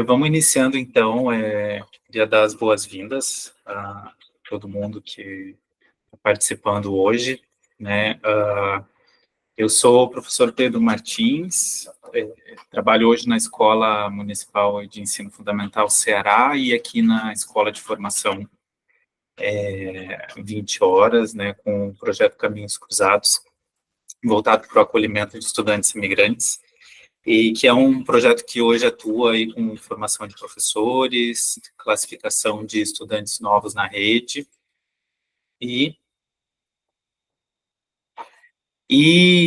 Vamos iniciando, então, queria dar as boas-vindas a todo mundo que está participando hoje, né? Eu sou o professor Pedro Martins, trabalho hoje na Escola Municipal de Ensino Fundamental Ceará e aqui na Escola de Formação 20 horas, né, com o projeto Caminhos Cruzados, voltado para o acolhimento de estudantes imigrantes, e que é um projeto que hoje atua aí com formação de professores, classificação de estudantes novos na rede e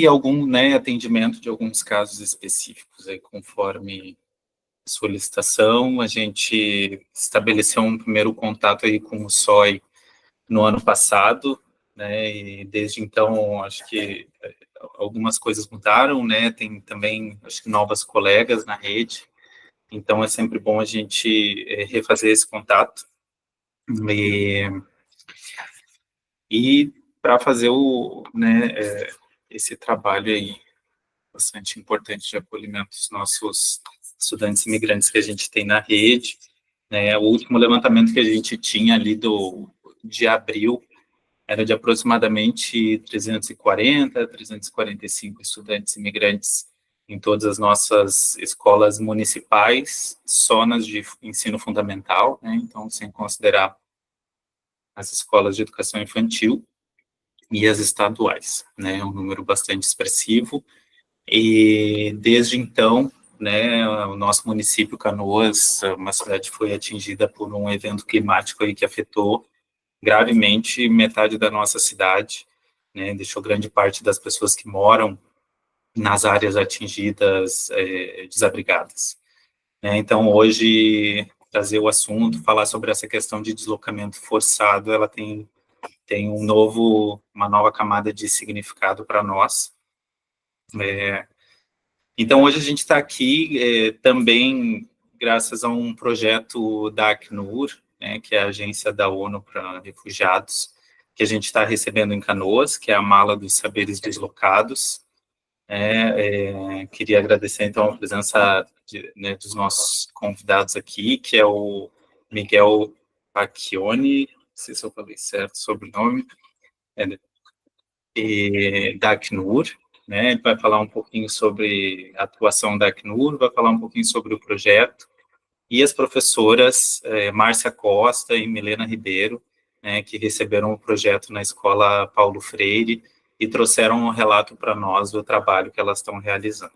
algum, né, atendimento de alguns casos específicos aí conforme solicitação. A gente estabeleceu um primeiro contato aí com o SOI no ano passado, né, e desde então acho que algumas coisas mudaram, né, tem também, acho que novas colegas na rede, então é sempre bom a gente refazer esse contato e para fazer né, esse trabalho aí bastante importante de acolhimento dos nossos estudantes imigrantes que a gente tem na rede, né, o último levantamento que a gente tinha ali de abril era de aproximadamente 340, 345 estudantes imigrantes em todas as nossas escolas municipais, só nas de ensino fundamental, né? Então, sem considerar as escolas de educação infantil e as estaduais, né? É um número bastante expressivo. E desde então, né, o nosso município, Canoas, uma cidade, foi atingida por um evento climático aí que afetou gravemente metade da nossa cidade, né, deixou grande parte das pessoas que moram nas áreas atingidas desabrigadas. Então, hoje, trazer o assunto, falar sobre essa questão de deslocamento forçado, ela tem uma nova camada de significado para nós. Então, hoje a gente está aqui também graças a um projeto da Acnur, né, que é a agência da ONU para refugiados, que a gente está recebendo em Canoas, que é a Mala dos Saberes Deslocados. Queria agradecer, então, a presença né, dos nossos convidados aqui, que é o Miguel Pacchioni, não sei se eu falei certo o sobrenome, da Acnur, né? Ele vai falar um pouquinho sobre a atuação da Acnur, vai falar um pouquinho sobre o projeto, e as professoras Márcia Costa e Milena Ribeiro, né, que receberam o projeto na Escola Paulo Freire e trouxeram um relato para nós do trabalho que elas estão realizando.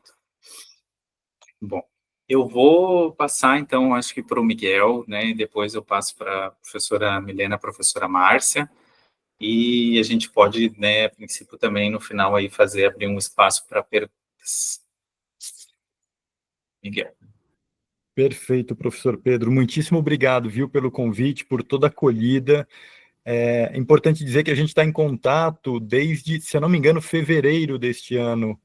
Bom, eu vou passar, então, acho que para o Miguel, né, e depois eu passo para a professora Milena, a professora Márcia, e a gente pode, né, a princípio também, no final, aí, abrir um espaço para perguntas. Miguel. Perfeito, professor Pedro. Muitíssimo obrigado, viu, pelo convite, por toda a acolhida. É importante dizer que a gente está em contato desde, se eu não me engano, fevereiro deste ano,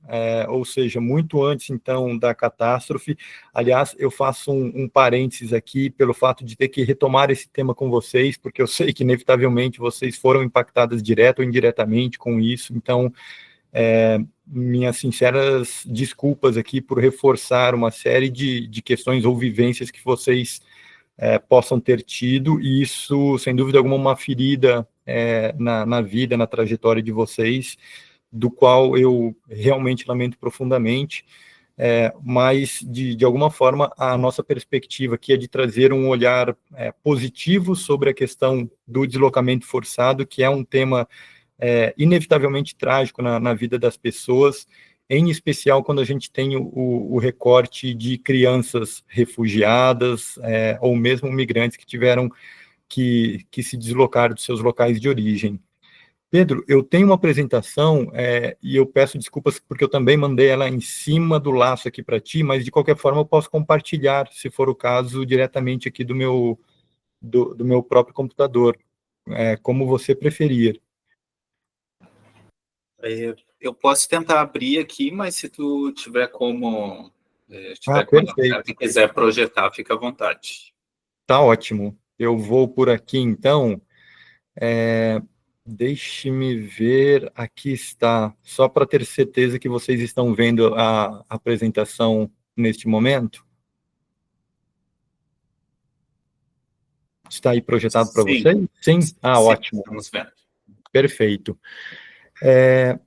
ou seja, muito antes, então, da catástrofe. Aliás, eu faço um parênteses aqui pelo fato de ter que retomar esse tema com vocês, porque eu sei que, inevitavelmente, vocês foram impactadas direto ou indiretamente com isso, então, minhas sinceras desculpas aqui por reforçar uma série de questões ou vivências que vocês possam ter tido, e isso, sem dúvida alguma, uma ferida na vida, na trajetória de vocês, do qual eu realmente lamento profundamente, mas, de alguma forma, a nossa perspectiva aqui é de trazer um olhar positivo sobre a questão do deslocamento forçado, que é um tema inevitavelmente trágico na vida das pessoas, em especial quando a gente tem o recorte de crianças refugiadas ou mesmo migrantes que tiveram que se deslocar dos seus locais de origem. Pedro, eu tenho uma apresentação e eu peço desculpas porque eu também mandei ela em cima do laço aqui para ti, mas de qualquer forma eu posso compartilhar, se for o caso, diretamente aqui do meu próprio computador, como você preferir. Eu posso tentar abrir aqui, mas se tu tiver como, tiver conectado Perfeito. e quiser projetar, fica à vontade. Tá ótimo. Eu vou por aqui, então. Deixe-me ver. Aqui está. Só para ter certeza que vocês estão vendo a apresentação neste momento. Está aí projetado para Sim. você? Sim? Ah, Sim, ótimo. estamos vendo. Perfeito.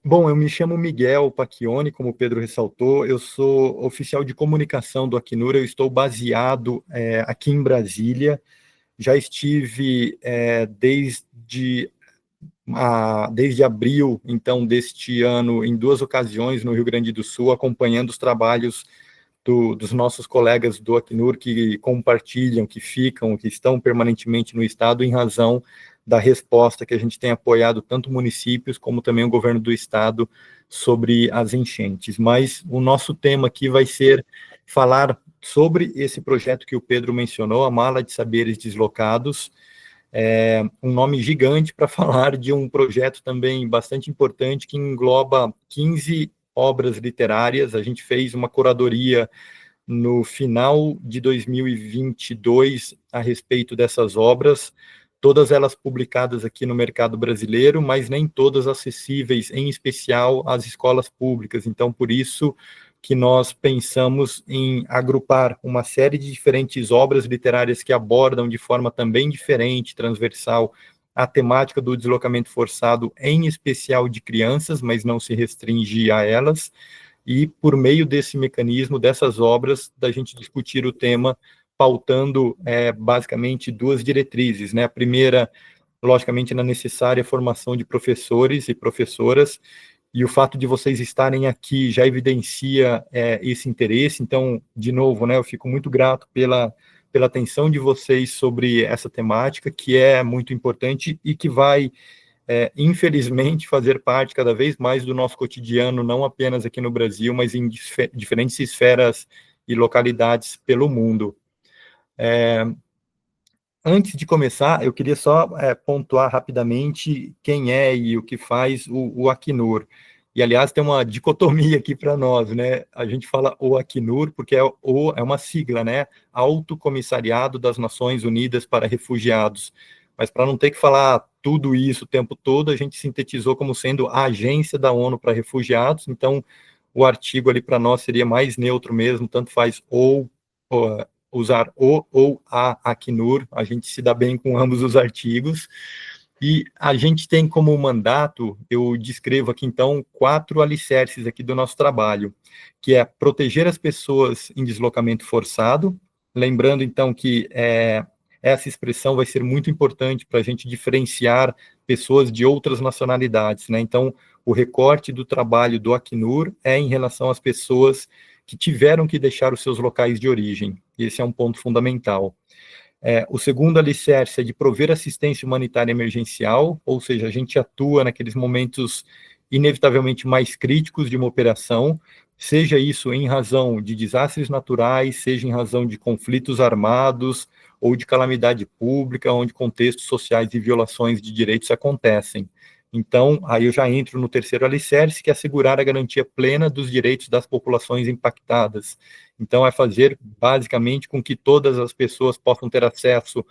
Bom, eu me chamo Miguel Pacchioni, como o Pedro ressaltou, eu sou oficial de comunicação do Acnur, eu estou baseado aqui em Brasília, já estive desde abril, então, deste ano, em 2 ocasiões no Rio Grande do Sul, acompanhando os trabalhos dos nossos colegas do Acnur que compartilham, que ficam, que estão permanentemente no estado em razão da resposta que a gente tem apoiado tanto municípios como também o governo do estado sobre as enchentes. Mas o nosso tema aqui vai ser falar sobre esse projeto que o Pedro mencionou, a Mala de Saberes Deslocados, um nome gigante para falar de um projeto também bastante importante que engloba 15 obras literárias. A gente fez uma curadoria no final de 2022 a respeito dessas obras, todas elas publicadas aqui no mercado brasileiro, mas nem todas acessíveis, em especial às escolas públicas. Então, por isso que nós pensamos em agrupar uma série de diferentes obras literárias que abordam de forma também diferente, transversal, a temática do deslocamento forçado, em especial de crianças, mas não se restringe a elas, e por meio desse mecanismo, dessas obras, da gente discutir o tema, pautando basicamente 2 diretrizes, né? A primeira, logicamente, na necessária formação de professores e professoras, e o fato de vocês estarem aqui já evidencia esse interesse. Então, de novo, né, eu fico muito grato pela atenção de vocês sobre essa temática, que é muito importante e que vai, infelizmente, fazer parte cada vez mais do nosso cotidiano, não apenas aqui no Brasil, mas em diferentes esferas e localidades pelo mundo. Antes de começar, eu queria só pontuar rapidamente quem é e o que faz o Acnur. E, aliás, tem uma dicotomia aqui para nós, né? A gente fala o Acnur porque é uma sigla, né? Alto Comissariado das Nações Unidas para Refugiados. Mas para não ter que falar tudo isso o tempo todo, a gente sintetizou como sendo a Agência da ONU para Refugiados. Então, o artigo ali para nós seria mais neutro mesmo, tanto faz ou usar o ou a Acnur, a gente se dá bem com ambos os artigos, e a gente tem como mandato, eu descrevo aqui então 4 alicerces aqui do nosso trabalho, que é proteger as pessoas em deslocamento forçado, lembrando então que essa expressão vai ser muito importante para a gente diferenciar pessoas de outras nacionalidades, né? Então, o recorte do trabalho do Acnur é em relação às pessoas que tiveram que deixar os seus locais de origem. Esse é um ponto fundamental. O segundo alicerce é de prover assistência humanitária emergencial, ou seja, a gente atua naqueles momentos inevitavelmente mais críticos de uma operação, seja isso em razão de desastres naturais, seja em razão de conflitos armados ou de calamidade pública, onde contextos sociais e violações de direitos acontecem. Então, aí eu já entro no terceiro alicerce, que é assegurar a garantia plena dos direitos das populações impactadas. Então, é fazer, basicamente, com que todas as pessoas possam ter acesso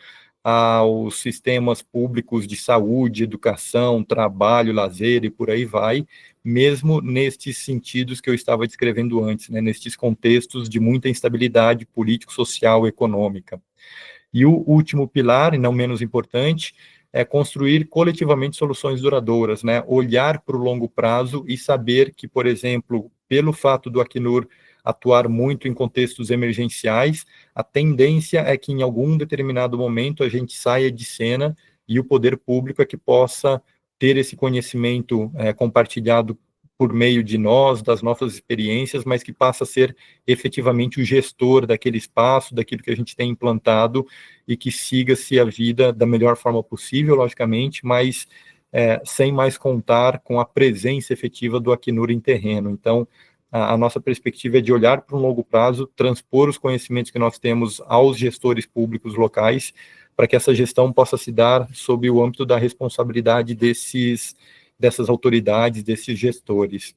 aos sistemas públicos de saúde, educação, trabalho, lazer e por aí vai, mesmo nestes sentidos que eu estava descrevendo antes, né, nestes contextos de muita instabilidade político, social e econômica. E o último pilar, e não menos importante, é construir coletivamente soluções duradouras, né? Olhar para o longo prazo e saber que, por exemplo, pelo fato do Acnur atuar muito em contextos emergenciais, a tendência é que em algum determinado momento a gente saia de cena e o poder público é que possa ter esse conhecimento compartilhado por meio de nós, das nossas experiências, mas que passa a ser efetivamente o gestor daquele espaço, daquilo que a gente tem implantado, e que siga-se a vida da melhor forma possível, logicamente, mas sem mais contar com a presença efetiva do Acnur em terreno. Então, a nossa perspectiva é de olhar para um longo prazo, transpor os conhecimentos que nós temos aos gestores públicos locais, para que essa gestão possa se dar sob o âmbito da responsabilidade dessas autoridades, desses gestores.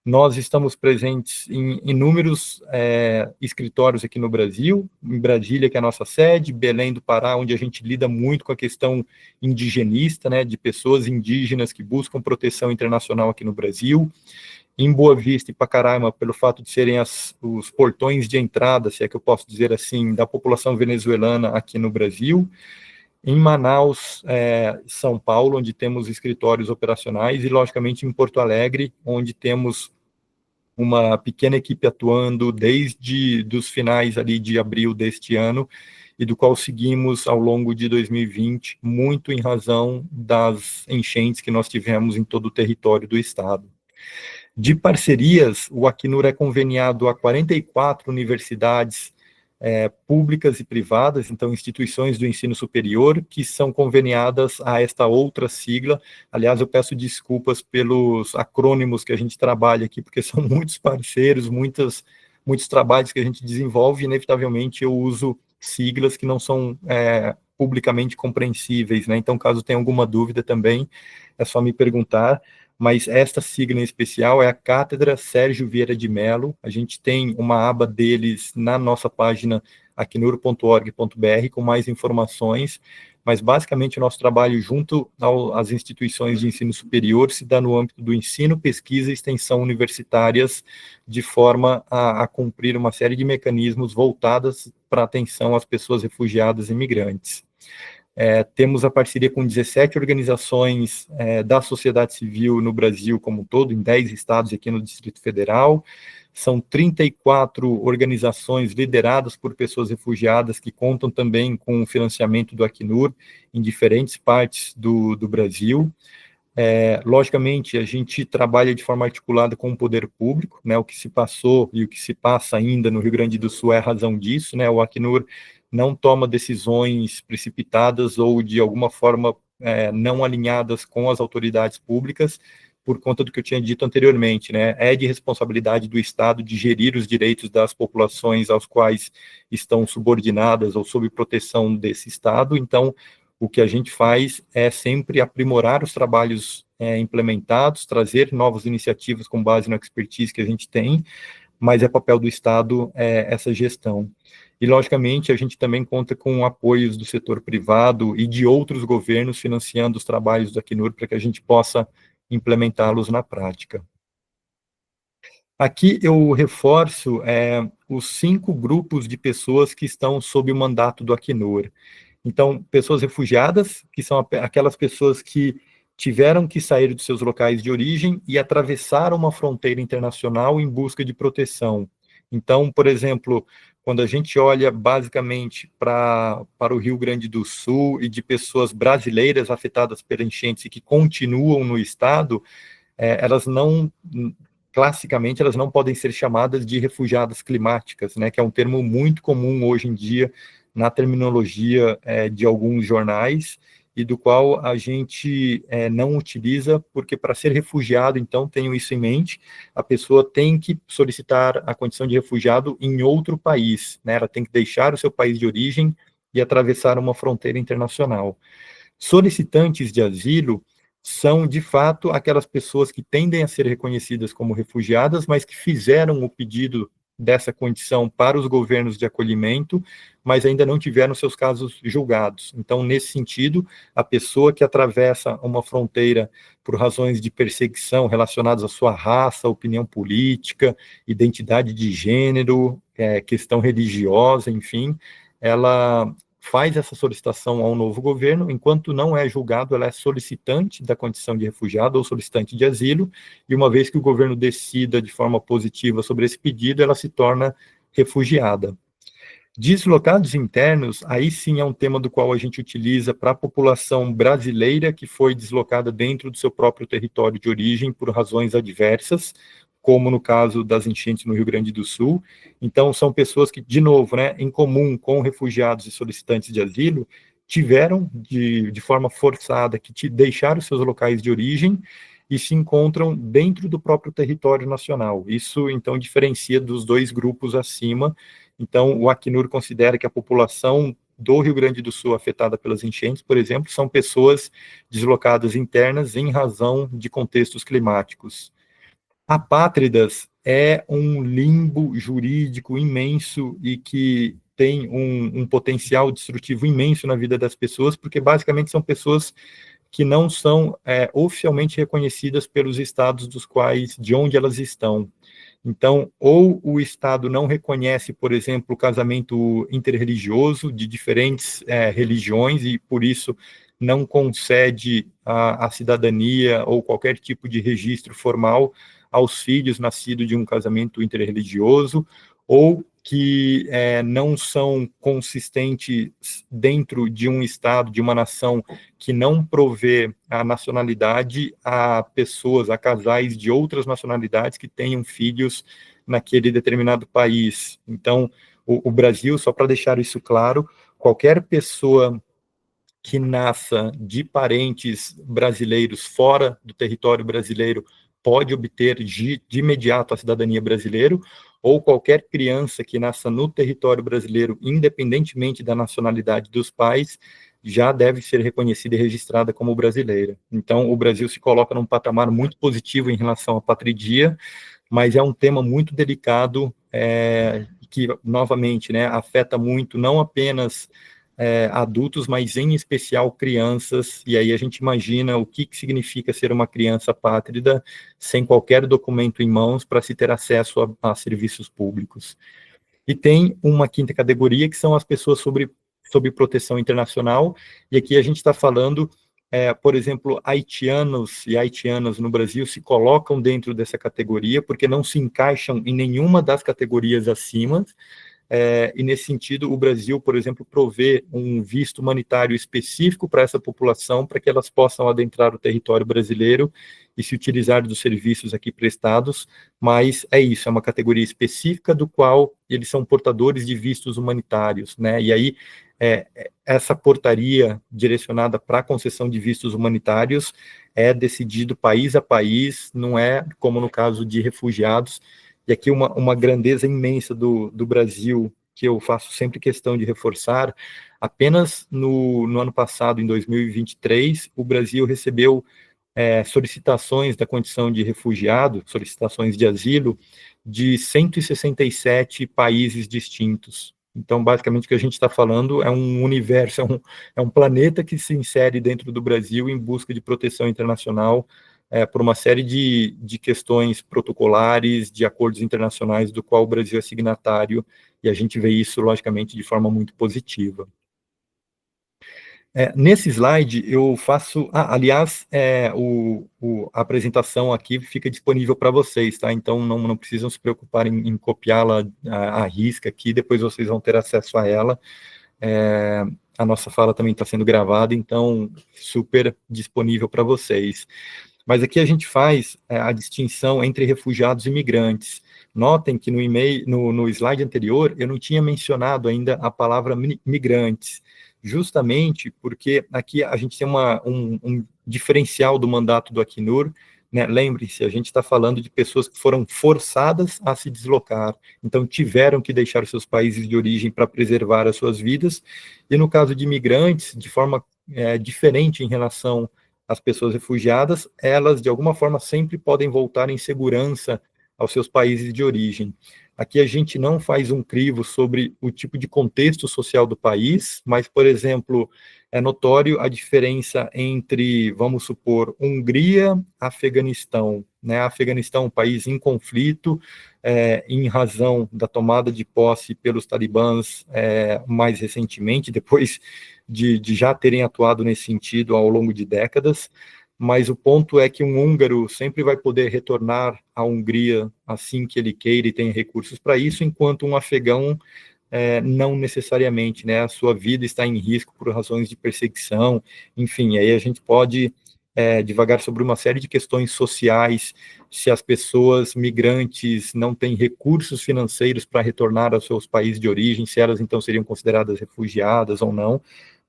Nós estamos presentes em inúmeros escritórios aqui no Brasil, em Brasília, que é a nossa sede, Belém do Pará, onde a gente lida muito com a questão indigenista, né, de pessoas indígenas que buscam proteção internacional aqui no Brasil, em Boa Vista e Pacaraima, pelo fato de serem os portões de entrada, se é que eu posso dizer assim, da população venezuelana aqui no Brasil, em Manaus, São Paulo, onde temos escritórios operacionais, e, logicamente, em Porto Alegre, onde temos uma pequena equipe atuando desde os finais ali de abril deste ano, e do qual seguimos ao longo de 2020, muito em razão das enchentes que nós tivemos em todo o território do estado. De parcerias, o Acnur é conveniado a 44 universidades públicas e privadas, então instituições do ensino superior, que são conveniadas a esta outra sigla. Aliás, eu peço desculpas pelos acrônimos que a gente trabalha aqui, porque são muitos parceiros, muitos trabalhos que a gente desenvolve, e inevitavelmente eu uso siglas que não são publicamente compreensíveis, né? Então, caso tenha alguma dúvida também, é só me perguntar. Mas esta sigla em especial é a Cátedra Sérgio Vieira de Mello. A gente tem uma aba deles na nossa página acnur.org.br com mais informações, mas basicamente o nosso trabalho junto às instituições de ensino superior se dá no âmbito do ensino, pesquisa e extensão universitárias, de forma a cumprir uma série de mecanismos voltadas para a atenção às pessoas refugiadas e imigrantes. Temos a parceria com 17 organizações da sociedade civil no Brasil como um todo, em 10 estados e aqui no Distrito Federal. São 34 organizações lideradas por pessoas refugiadas que contam também com o financiamento do Acnur em diferentes partes do Brasil. Logicamente, a gente trabalha de forma articulada com o poder público, né? O que se passou e o que se passa ainda no Rio Grande do Sul é a razão disso, né? O Acnur não toma decisões precipitadas ou de alguma forma não alinhadas com as autoridades públicas, por conta do que eu tinha dito anteriormente, né? É de responsabilidade do Estado de gerir os direitos das populações aos quais estão subordinadas ou sob proteção desse Estado. Então, o que a gente faz é sempre aprimorar os trabalhos implementados, trazer novas iniciativas com base na expertise que a gente tem, mas é papel do Estado essa gestão. E, logicamente, a gente também conta com apoios do setor privado e de outros governos financiando os trabalhos do Acnur para que a gente possa implementá-los na prática. Aqui eu reforço os 5 grupos de pessoas que estão sob o mandato do Acnur. Então, pessoas refugiadas, que são aquelas pessoas que tiveram que sair dos seus locais de origem e atravessaram uma fronteira internacional em busca de proteção. Então, por exemplo, quando a gente olha basicamente para o Rio Grande do Sul e de pessoas brasileiras afetadas pelas enchentes e que continuam no estado, elas não, classicamente, elas não podem ser chamadas de refugiadas climáticas, né, que é um termo muito comum hoje em dia na terminologia de alguns jornais, e do qual a gente não utiliza, porque para ser refugiado, então, tenham isso em mente, a pessoa tem que solicitar a condição de refugiado em outro país, né? Ela tem que deixar o seu país de origem e atravessar uma fronteira internacional. Solicitantes de asilo são, de fato, aquelas pessoas que tendem a ser reconhecidas como refugiadas, mas que fizeram o pedido dessa condição para os governos de acolhimento, mas ainda não tiveram seus casos julgados. Então, nesse sentido, a pessoa que atravessa uma fronteira por razões de perseguição relacionadas à sua raça, opinião política, identidade de gênero, questão religiosa, enfim, ela faz essa solicitação ao novo governo, enquanto não é julgado, ela é solicitante da condição de refugiado ou solicitante de asilo, e uma vez que o governo decida de forma positiva sobre esse pedido, ela se torna refugiada. Deslocados internos, aí sim é um tema do qual a gente utiliza para a população brasileira que foi deslocada dentro do seu próprio território de origem por razões adversas, como no caso das enchentes no Rio Grande do Sul. Então, são pessoas que, de novo, né, em comum com refugiados e solicitantes de asilo, tiveram, de forma forçada, que deixaram seus locais de origem e se encontram dentro do próprio território nacional. Isso, então, diferencia dos 2 grupos acima. Então, o Acnur considera que a população do Rio Grande do Sul afetada pelas enchentes, por exemplo, são pessoas deslocadas internas em razão de contextos climáticos. Apátridas é um limbo jurídico imenso e que tem um potencial destrutivo imenso na vida das pessoas, porque basicamente são pessoas que não são oficialmente reconhecidas pelos estados de onde elas estão. Então, ou o Estado não reconhece, por exemplo, o casamento interreligioso de diferentes religiões e, por isso, não concede a cidadania ou qualquer tipo de registro formal aos filhos nascidos de um casamento interreligioso, ou que não são consistentes dentro de um Estado, de uma nação que não provê a nacionalidade a pessoas, a casais de outras nacionalidades que tenham filhos naquele determinado país. Então, o Brasil, só para deixar isso claro, qualquer pessoa que nasça de parentes brasileiros fora do território brasileiro pode obter de imediato a cidadania brasileira, ou qualquer criança que nasça no território brasileiro, independentemente da nacionalidade dos pais, já deve ser reconhecida e registrada como brasileira. Então, o Brasil se coloca num patamar muito positivo em relação à patridia, mas é um tema muito delicado, que, novamente, né, afeta muito, não apenas adultos, mas em especial crianças, e aí a gente imagina o que significa ser uma criança pátrida sem qualquer documento em mãos para se ter acesso a serviços públicos. E tem uma quinta categoria, que são as pessoas sob proteção internacional, e aqui a gente está falando, por exemplo, haitianos e haitianas no Brasil se colocam dentro dessa categoria, porque não se encaixam em nenhuma das categorias acima, e nesse sentido, o Brasil, por exemplo, provê um visto humanitário específico para essa população, para que elas possam adentrar o território brasileiro e se utilizar dos serviços aqui prestados, mas é isso, é uma categoria específica do qual eles são portadores de vistos humanitários, né? E aí, essa portaria direcionada para a concessão de vistos humanitários é decidido país a país, não é como no caso de refugiados. E aqui uma grandeza imensa do Brasil, que eu faço sempre questão de reforçar. Apenas no ano passado, em 2023, o Brasil recebeu solicitações da condição de refugiado, solicitações de asilo, de 167 países distintos. Então, basicamente, o que a gente está falando é um universo, é um planeta que se insere dentro do Brasil em busca de proteção internacional, por uma série de questões protocolares, de acordos internacionais, do qual o Brasil é signatário, e a gente vê isso, logicamente, de forma muito positiva. Nesse slide, eu faço... aliás, a apresentação aqui fica disponível para vocês, tá? Então, não precisam se preocupar em copiá-la à risca aqui, depois vocês vão ter acesso a ela. A nossa fala também está sendo gravada, então, super disponível para vocês. Mas aqui a gente faz a distinção entre refugiados e migrantes. Notem que no slide anterior, eu não tinha mencionado ainda a palavra migrantes, justamente porque aqui a gente tem um diferencial do mandato do Acnur, né? Lembre-se, a gente está falando de pessoas que foram forçadas a se deslocar, então tiveram que deixar seus países de origem para preservar as suas vidas, e no caso de migrantes, de forma diferente em relação às pessoas refugiadas, elas de alguma forma sempre podem voltar em segurança aos seus países de origem. Aqui a gente não faz um crivo sobre o tipo de contexto social do país, mas, por exemplo, é notório a diferença entre, vamos supor, Hungria, Afeganistão, né? Afeganistão, um país em conflito, em razão da tomada de posse pelos talibãs mais recentemente, depois de já terem atuado nesse sentido ao longo de décadas. Mas o ponto é que um húngaro sempre vai poder retornar à Hungria assim que ele queira e tem recursos para isso, enquanto um afegão não necessariamente, né? A sua vida está em risco por razões de perseguição, enfim, aí a gente pode divagar sobre uma série de questões sociais, se as pessoas migrantes não têm recursos financeiros para retornar aos seus países de origem, se elas então seriam consideradas refugiadas ou não.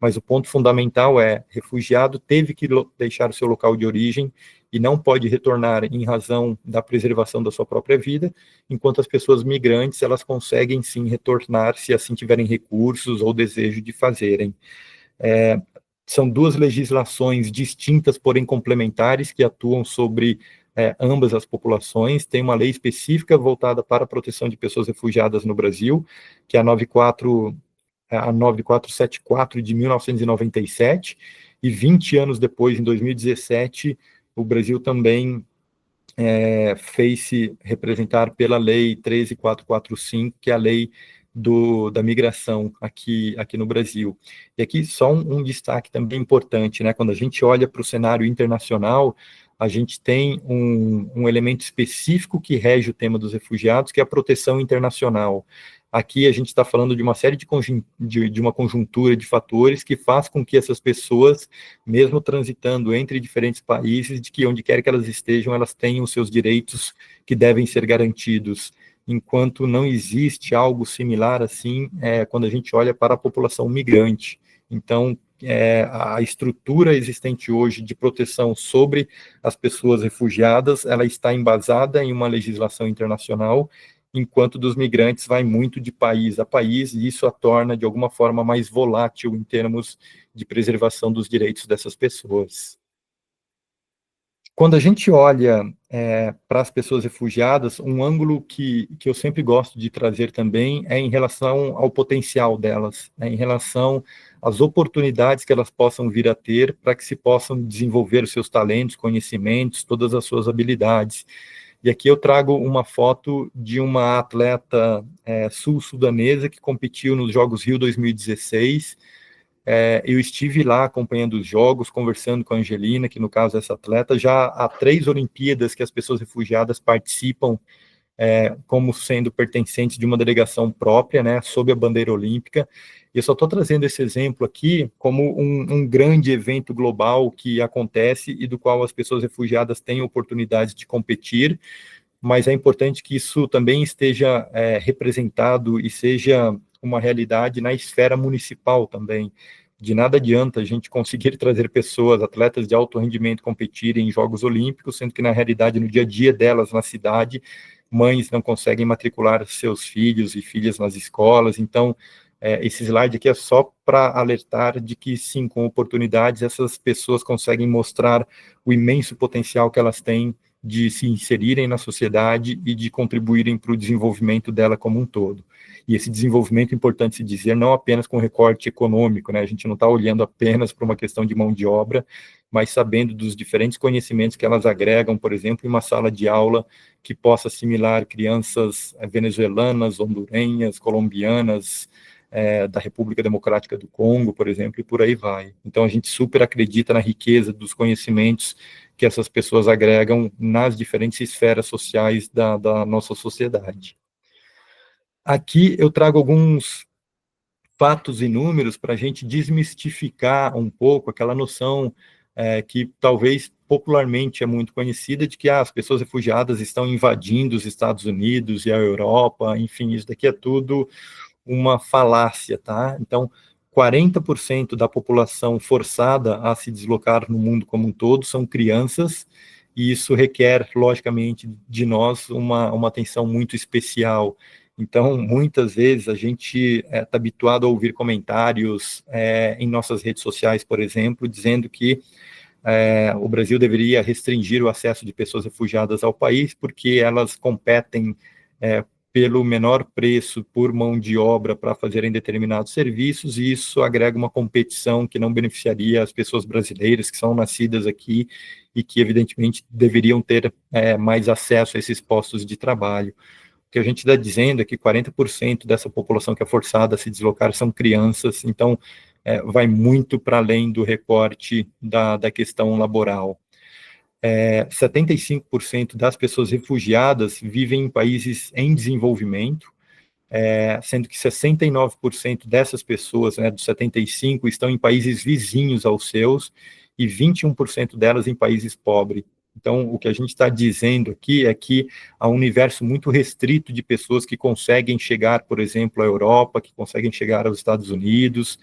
Mas o ponto fundamental é, refugiado teve que deixar o seu local de origem e não pode retornar em razão da preservação da sua própria vida, enquanto as pessoas migrantes, elas conseguem sim retornar se assim tiverem recursos ou desejo de fazerem. São duas legislações distintas, porém complementares, que atuam sobre ambas as populações. Tem uma lei específica voltada para a proteção de pessoas refugiadas no Brasil, que é a 9474 de 1997, e 20 anos depois, em 2017, o Brasil também fez-se representar pela Lei 13.445, que é a lei da migração aqui no Brasil. E aqui só um destaque também importante, né? Quando a gente olha para o cenário internacional, a gente tem um elemento específico que rege o tema dos refugiados, que é a proteção internacional. Aqui a gente está falando de uma série de uma conjuntura de fatores que faz com que essas pessoas, mesmo transitando entre diferentes países, de que onde quer que elas estejam, elas tenham os seus direitos que devem ser garantidos. Enquanto não existe algo similar assim, quando a gente olha para a população migrante. Então, a estrutura existente hoje de proteção sobre as pessoas refugiadas, ela está embasada em uma legislação internacional, enquanto dos migrantes vai muito de país a país, e isso a torna, de alguma forma, mais volátil em termos de preservação dos direitos dessas pessoas. Quando a gente olha para as pessoas refugiadas, um ângulo que eu sempre gosto de trazer também é em relação ao potencial delas, em relação às oportunidades que elas possam vir a ter para que se possam desenvolver os seus talentos, conhecimentos, todas as suas habilidades. E aqui eu trago uma foto de uma atleta sul-sudanesa que competiu nos Jogos Rio 2016. Eu estive lá acompanhando os jogos, conversando com a Angelina, que no caso é essa atleta, já há 3 Olimpíadas que as pessoas refugiadas participam como sendo pertencentes de uma delegação própria, né, sob a bandeira olímpica. E eu só estou trazendo esse exemplo aqui como um grande evento global que acontece e do qual as pessoas refugiadas têm oportunidade de competir, mas é importante que isso também esteja representado e seja uma realidade na esfera municipal também. De nada adianta a gente conseguir trazer pessoas, atletas de alto rendimento, competirem em Jogos Olímpicos, sendo que na realidade, no dia a dia delas na cidade, mães não conseguem matricular seus filhos e filhas nas escolas. Então, esse slide aqui é só para alertar de que, sim, com oportunidades, essas pessoas conseguem mostrar o imenso potencial que elas têm de se inserirem na sociedade e de contribuírem para o desenvolvimento dela como um todo. E esse desenvolvimento, importante se dizer, não apenas com recorte econômico, né? A gente não está olhando apenas para uma questão de mão de obra, mas sabendo dos diferentes conhecimentos que elas agregam, por exemplo, em uma sala de aula que possa assimilar crianças venezuelanas, hondurenhas, colombianas, da República Democrática do Congo, por exemplo, e por aí vai. Então, a gente super acredita na riqueza dos conhecimentos que essas pessoas agregam nas diferentes esferas sociais da nossa sociedade. Aqui eu trago alguns fatos e números para a gente desmistificar um pouco aquela noção que talvez popularmente é muito conhecida de que as pessoas refugiadas estão invadindo os Estados Unidos e a Europa, enfim, isso daqui é tudo uma falácia, tá? Então, 40% da população forçada a se deslocar no mundo como um todo são crianças, e isso requer, logicamente, de nós uma atenção muito especial. Então, muitas vezes a gente está habituado a ouvir comentários em nossas redes sociais, por exemplo, dizendo que o Brasil deveria restringir o acesso de pessoas refugiadas ao país porque elas competem pelo menor preço por mão de obra para fazerem determinados serviços, e isso agrega uma competição que não beneficiaria as pessoas brasileiras que são nascidas aqui e que, evidentemente, deveriam ter mais acesso a esses postos de trabalho. O que a gente está dizendo é que 40% dessa população que é forçada a se deslocar são crianças, então vai muito para além do recorte da questão laboral. 75% das pessoas refugiadas vivem em países em desenvolvimento, sendo que 69% dessas pessoas, né, dos 75%, estão em países vizinhos aos seus, e 21% delas em países pobres. Então, o que a gente está dizendo aqui é que há um universo muito restrito de pessoas que conseguem chegar, por exemplo, à Europa, que conseguem chegar aos Estados Unidos,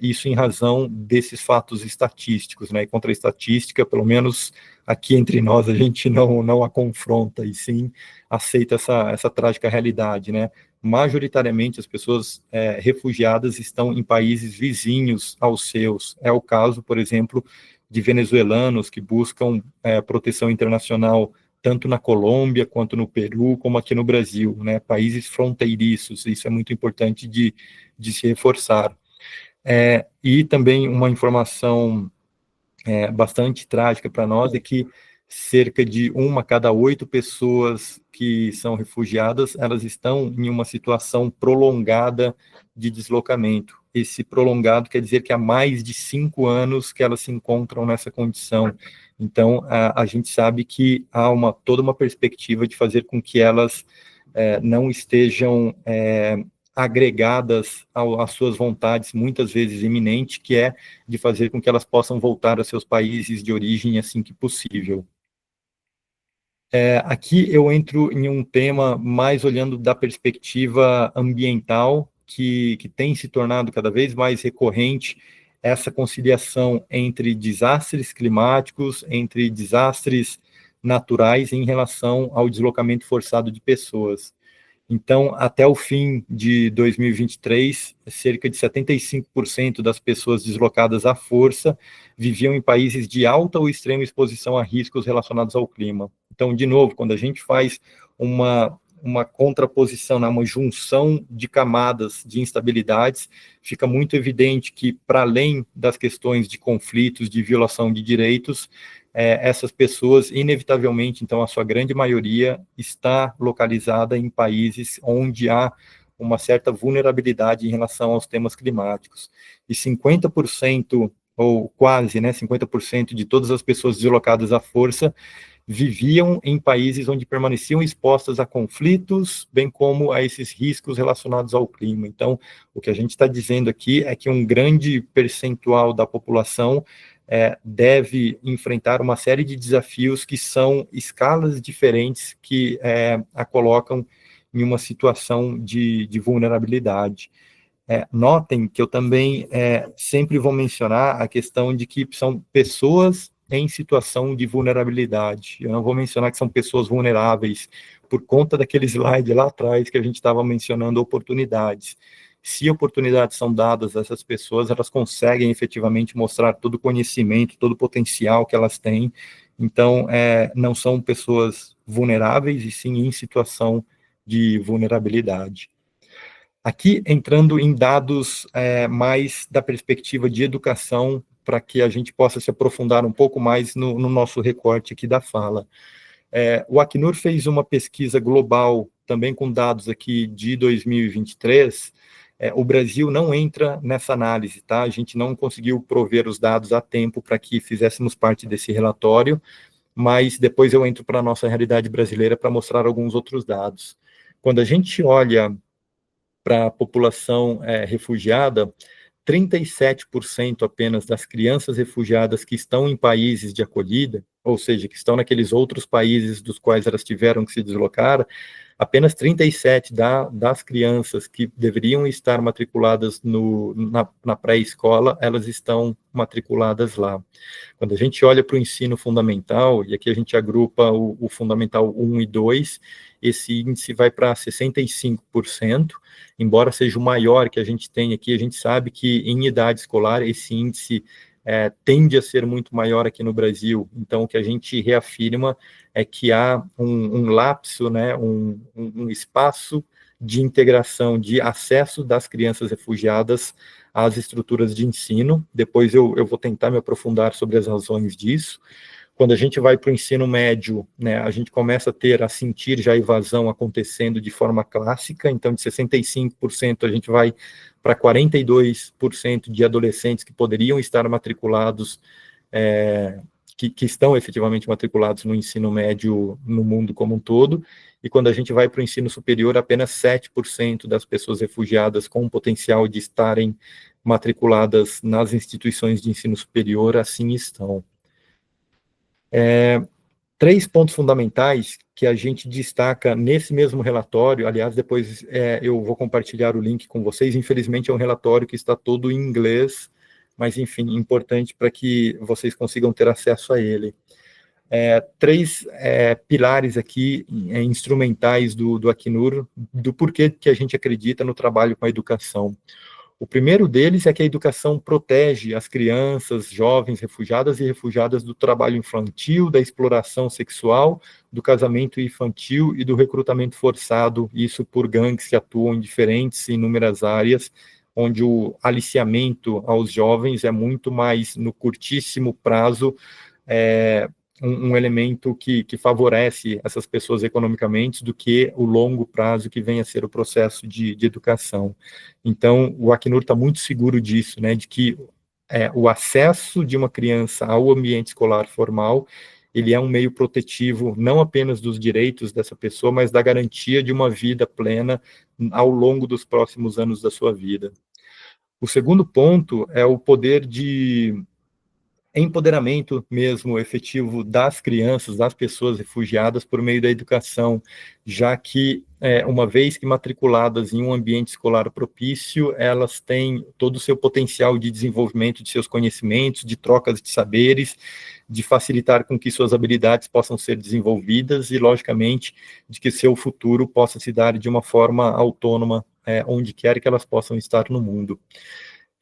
isso em razão desses fatos estatísticos, né? E contra a estatística, pelo menos aqui entre nós, a gente não a confronta, e sim aceita essa trágica realidade, né? Majoritariamente as pessoas refugiadas estão em países vizinhos aos seus. É o caso, por exemplo, de venezuelanos que buscam proteção internacional tanto na Colômbia, quanto no Peru, como aqui no Brasil, né? Países fronteiriços, isso é muito importante de se reforçar. E também uma informação bastante trágica para nós é que cerca de 1 a cada 8 pessoas que são refugiadas, elas estão em uma situação prolongada de deslocamento. Esse prolongado quer dizer que há mais de 5 anos que elas se encontram nessa condição. Então, a gente sabe que há toda uma perspectiva de fazer com que elas não estejam agregadas às suas vontades, muitas vezes iminente, que é de fazer com que elas possam voltar a seus países de origem assim que possível. Aqui eu entro em um tema mais olhando da perspectiva ambiental, que tem se tornado cada vez mais recorrente, essa conciliação entre desastres climáticos, entre desastres naturais em relação ao deslocamento forçado de pessoas. Então, até o fim de 2023, cerca de 75% das pessoas deslocadas à força viviam em países de alta ou extrema exposição a riscos relacionados ao clima. Então, de novo, quando a gente faz uma contraposição, uma junção de camadas de instabilidades, fica muito evidente que, para além das questões de conflitos, de violação de direitos, essas pessoas, inevitavelmente, então, a sua grande maioria está localizada em países onde há uma certa vulnerabilidade em relação aos temas climáticos. E 50%, ou quase, 50% de todas as pessoas deslocadas à força viviam em países onde permaneciam expostas a conflitos, bem como a esses riscos relacionados ao clima. Então, o que a gente está dizendo aqui é que um grande percentual da população deve enfrentar uma série de desafios que são escalas diferentes que a colocam em uma situação de vulnerabilidade. Notem que eu também sempre vou mencionar a questão de que são pessoas em situação de vulnerabilidade. Eu não vou mencionar que são pessoas vulneráveis por conta daquele slide lá atrás que a gente estava mencionando oportunidades. Se oportunidades são dadas a essas pessoas, elas conseguem efetivamente mostrar todo o conhecimento, todo o potencial que elas têm. Então, não são pessoas vulneráveis, e sim em situação de vulnerabilidade. Aqui, entrando em dados mais da perspectiva de educação, para que a gente possa se aprofundar um pouco mais no nosso recorte aqui da fala. O Acnur fez uma pesquisa global, também com dados aqui de 2023, o Brasil não entra nessa análise, tá? A gente não conseguiu prover os dados a tempo para que fizéssemos parte desse relatório, mas depois eu entro para a nossa realidade brasileira para mostrar alguns outros dados. Quando a gente olha para a população refugiada, 37% apenas das crianças refugiadas que estão em países de acolhida, ou seja, que estão naqueles outros países dos quais elas tiveram que se deslocar, apenas 37 das crianças que deveriam estar matriculadas na pré-escola, elas estão matriculadas lá. Quando a gente olha para o ensino fundamental, e aqui a gente agrupa o Fundamental 1 e 2, esse índice vai para 65%, embora seja o maior que a gente tem aqui, a gente sabe que em idade escolar esse índice tende a ser muito maior aqui no Brasil. Então, o que a gente reafirma é que há um lapso, um espaço de integração, de acesso das crianças refugiadas às estruturas de ensino. Depois eu vou tentar me aprofundar sobre as razões disso. Quando a gente vai para o ensino médio, a gente começa a sentir já a evasão acontecendo de forma clássica, então de 65% a gente vai para 42% de adolescentes que poderiam estar matriculados, que estão efetivamente matriculados no ensino médio no mundo como um todo, e quando a gente vai para o ensino superior, apenas 7% das pessoas refugiadas com o potencial de estarem matriculadas nas instituições de ensino superior assim estão. 3 pontos fundamentais que a gente destaca nesse mesmo relatório, aliás, depois eu vou compartilhar o link com vocês, infelizmente é um relatório que está todo em inglês, mas, enfim, importante para que vocês consigam ter acesso a ele. 3 pilares aqui, instrumentais do Acnur, do porquê que a gente acredita no trabalho com a educação. O primeiro deles é que a educação protege as crianças, jovens, refugiadas e refugiadas do trabalho infantil, da exploração sexual, do casamento infantil e do recrutamento forçado, isso por gangues que atuam em diferentes e inúmeras áreas, onde o aliciamento aos jovens é muito mais no curtíssimo prazo, um elemento que favorece essas pessoas economicamente do que o longo prazo que vem a ser o processo de educação. Então, o Acnur está muito seguro disso, né, de que o acesso de uma criança ao ambiente escolar formal, ele é um meio protetivo não apenas dos direitos dessa pessoa, mas da garantia de uma vida plena ao longo dos próximos anos da sua vida. O segundo ponto é o poder de empoderamento mesmo efetivo das crianças, das pessoas refugiadas por meio da educação, já que, uma vez que matriculadas em um ambiente escolar propício, elas têm todo o seu potencial de desenvolvimento de seus conhecimentos, de trocas de saberes, de facilitar com que suas habilidades possam ser desenvolvidas e, logicamente, de que seu futuro possa se dar de uma forma autônoma, onde quer que elas possam estar no mundo.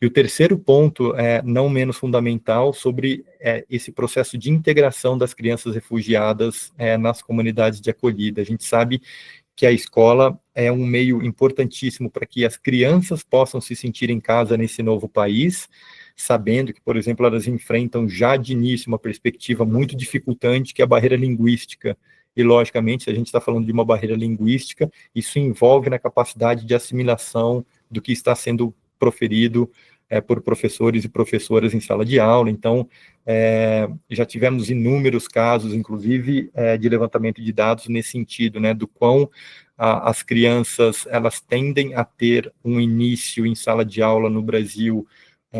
E o terceiro ponto, não menos fundamental, sobre esse processo de integração das crianças refugiadas nas comunidades de acolhida. A gente sabe que a escola é um meio importantíssimo para que as crianças possam se sentir em casa nesse novo país, sabendo que, por exemplo, elas enfrentam já de início uma perspectiva muito dificultante, que é a barreira linguística. E, logicamente, se a gente está falando de uma barreira linguística, isso envolve na capacidade de assimilação do que está sendo proferido por professores e professoras em sala de aula. Então, já tivemos inúmeros casos, inclusive, de levantamento de dados nesse sentido, né, do quão as crianças, elas tendem a ter um início em sala de aula no Brasil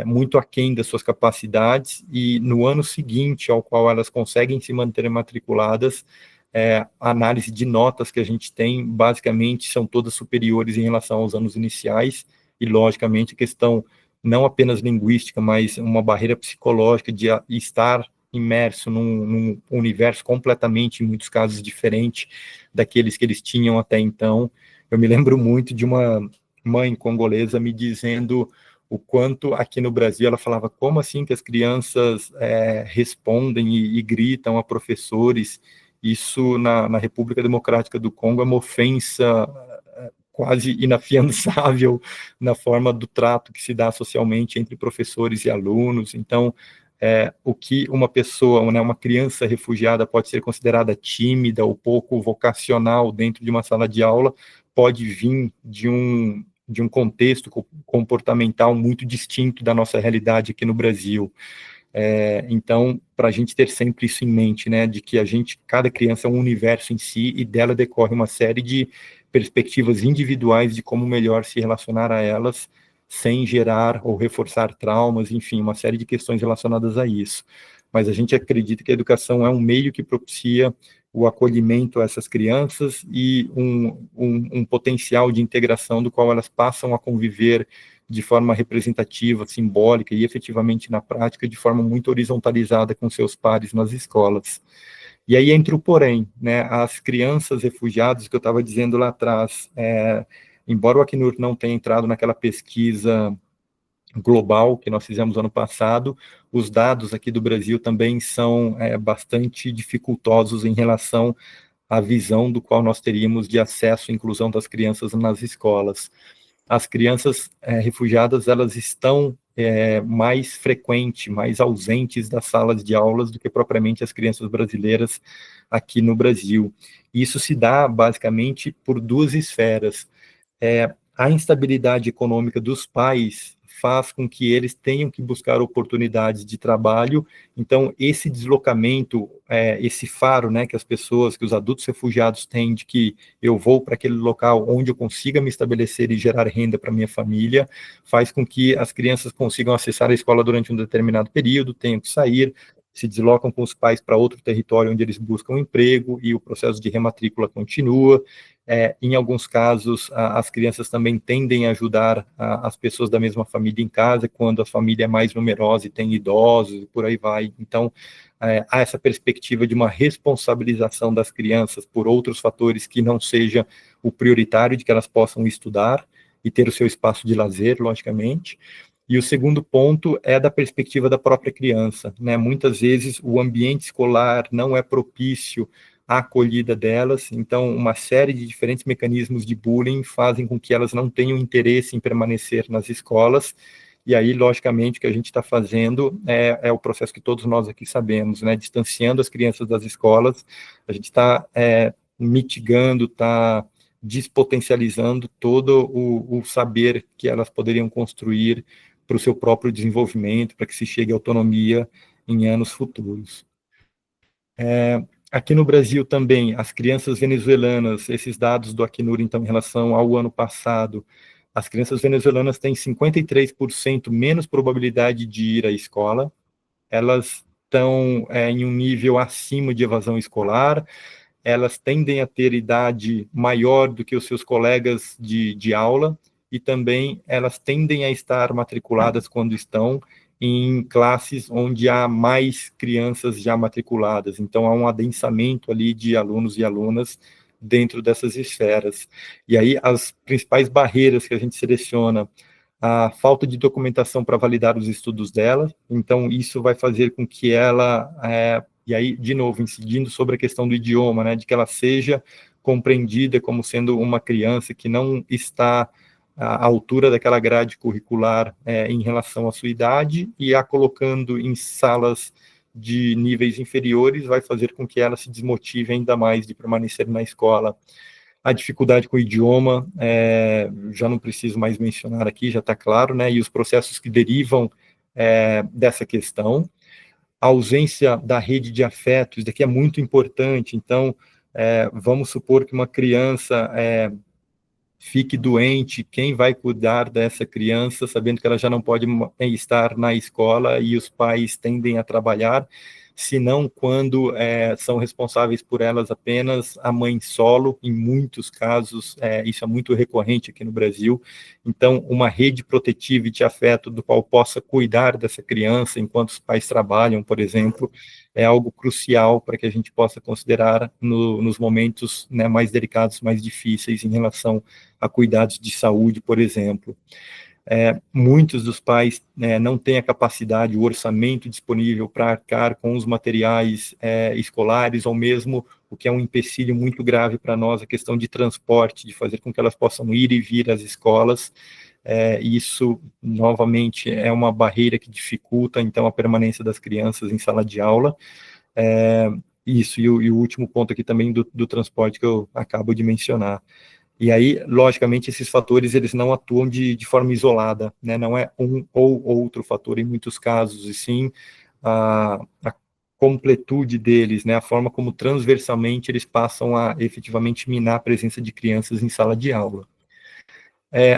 muito aquém das suas capacidades, e no ano seguinte ao qual elas conseguem se manter matriculadas, a análise de notas que a gente tem, basicamente, são todas superiores em relação aos anos iniciais, e, logicamente, a questão não apenas linguística, mas uma barreira psicológica de estar imerso num universo completamente, em muitos casos, diferente daqueles que eles tinham até então. Eu me lembro muito de uma mãe congolesa me dizendo o quanto aqui no Brasil ela falava, como assim que as crianças respondem e gritam a professores? Isso na República Democrática do Congo é uma ofensa quase inafiançável na forma do trato que se dá socialmente entre professores e alunos. Então, o que uma pessoa, né, uma criança refugiada pode ser considerada tímida ou pouco vocacional dentro de uma sala de aula, pode vir de um contexto comportamental muito distinto da nossa realidade aqui no Brasil. Então, para a gente ter sempre isso em mente, né, de que cada criança é um universo em si, e dela decorre uma série de perspectivas individuais de como melhor se relacionar a elas, sem gerar ou reforçar traumas, enfim, uma série de questões relacionadas a isso. Mas a gente acredita que a educação é um meio que propicia o acolhimento a essas crianças e um potencial de integração do qual elas passam a conviver de forma representativa, simbólica e efetivamente na prática, de forma muito horizontalizada com seus pares nas escolas. E aí entra o porém, né, as crianças refugiadas, que eu estava dizendo lá atrás, embora o Acnur não tenha entrado naquela pesquisa global que nós fizemos ano passado, os dados aqui do Brasil também são bastante dificultosos em relação à visão do qual nós teríamos de acesso e inclusão das crianças nas escolas. As crianças refugiadas, elas estão mais frequentes, mais ausentes das salas de aulas do que propriamente as crianças brasileiras aqui no Brasil. Isso se dá, basicamente, por duas esferas. A instabilidade econômica dos pais faz com que eles tenham que buscar oportunidades de trabalho. Então, esse deslocamento, esse faro, né, que os adultos refugiados têm de que eu vou para aquele local onde eu consiga me estabelecer e gerar renda para minha família, faz com que as crianças consigam acessar a escola durante um determinado período, tenham que sair, se deslocam com os pais para outro território onde eles buscam emprego, e o processo de rematrícula continua. Em alguns casos, as crianças também tendem a ajudar as pessoas da mesma família em casa, quando a família é mais numerosa e tem idosos, e por aí vai. Então, há essa perspectiva de uma responsabilização das crianças por outros fatores que não seja o prioritário, de que elas possam estudar e ter o seu espaço de lazer, logicamente. E o segundo ponto é da perspectiva da própria criança, né? Muitas vezes o ambiente escolar não é propício à acolhida delas, então uma série de diferentes mecanismos de bullying fazem com que elas não tenham interesse em permanecer nas escolas, e aí, logicamente, o que a gente está fazendo é o processo que todos nós aqui sabemos, né, distanciando as crianças das escolas, a gente está mitigando, está despotencializando todo o saber que elas poderiam construir para o seu próprio desenvolvimento, para que se chegue à autonomia em anos futuros. Aqui no Brasil também, as crianças venezuelanas, esses dados do Acnur, então, em relação ao ano passado, as crianças venezuelanas têm 53% menos probabilidade de ir à escola, elas estão em um nível acima de evasão escolar, elas tendem a ter idade maior do que os seus colegas de aula, e também elas tendem a estar matriculadas quando estão em classes onde há mais crianças já matriculadas. Então, há um adensamento ali de alunos e alunas dentro dessas esferas. E aí, as principais barreiras que a gente seleciona, a falta de documentação para validar os estudos dela, então isso vai fazer com que ela, e aí, de novo, incidindo sobre a questão do idioma, né, de que ela seja compreendida como sendo uma criança que não está à altura daquela grade curricular em relação à sua idade, e a colocando em salas de níveis inferiores, vai fazer com que ela se desmotive ainda mais de permanecer na escola. A dificuldade com o idioma, já não preciso mais mencionar aqui, já está claro, né, e os processos que derivam dessa questão. A ausência da rede de afetos, isso daqui é muito importante. Então, vamos supor que uma criança fique doente, quem vai cuidar dessa criança, sabendo que ela já não pode estar na escola e os pais tendem a trabalhar, senão quando são responsáveis por elas apenas a mãe solo, em muitos casos, isso é muito recorrente aqui no Brasil. Então, uma rede protetiva e de afeto do qual possa cuidar dessa criança enquanto os pais trabalham, por exemplo, é algo crucial para que a gente possa considerar nos momentos, né, mais delicados, mais difíceis em relação a cuidados de saúde, por exemplo. Muitos dos pais não têm a capacidade, o orçamento disponível para arcar com os materiais escolares, ou mesmo, o que é um empecilho muito grave para nós, a questão de transporte, de fazer com que elas possam ir e vir às escolas. Isso, novamente, é uma barreira que dificulta, então, a permanência das crianças em sala de aula. Isso, e o último ponto aqui também do transporte que eu acabo de mencionar. E aí, logicamente, esses fatores, eles não atuam de forma isolada, né? Não é um ou outro fator em muitos casos, e sim a completude deles, né? A forma como transversalmente eles passam a efetivamente minar a presença de crianças em sala de aula.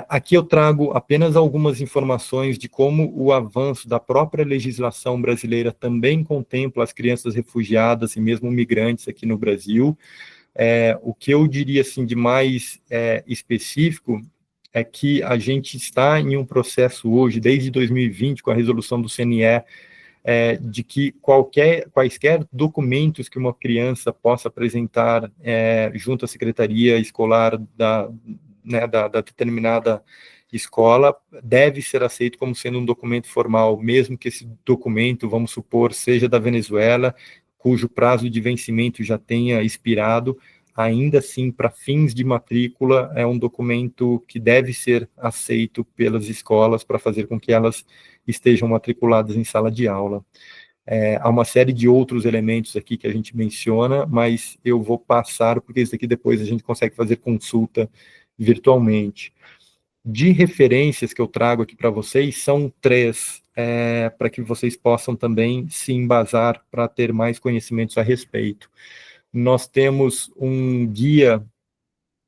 Aqui eu trago apenas algumas informações de como o avanço da própria legislação brasileira também contempla as crianças refugiadas e mesmo migrantes aqui no Brasil. O que eu diria assim, de mais específico é que a gente está em um processo hoje, desde 2020, com a resolução do CNE, de que quaisquer documentos que uma criança possa apresentar junto à secretaria escolar da determinada escola deve ser aceito como sendo um documento formal, mesmo que esse documento, vamos supor, seja da Venezuela, cujo prazo de vencimento já tenha expirado. Ainda assim, para fins de matrícula, é um documento que deve ser aceito pelas escolas para fazer com que elas estejam matriculadas em sala de aula. Há uma série de outros elementos aqui que a gente menciona, mas eu vou passar, porque isso aqui depois a gente consegue fazer consulta virtualmente. De referências que eu trago aqui para vocês, são 3, para que vocês possam também se embasar para ter mais conhecimentos a respeito. Nós temos um guia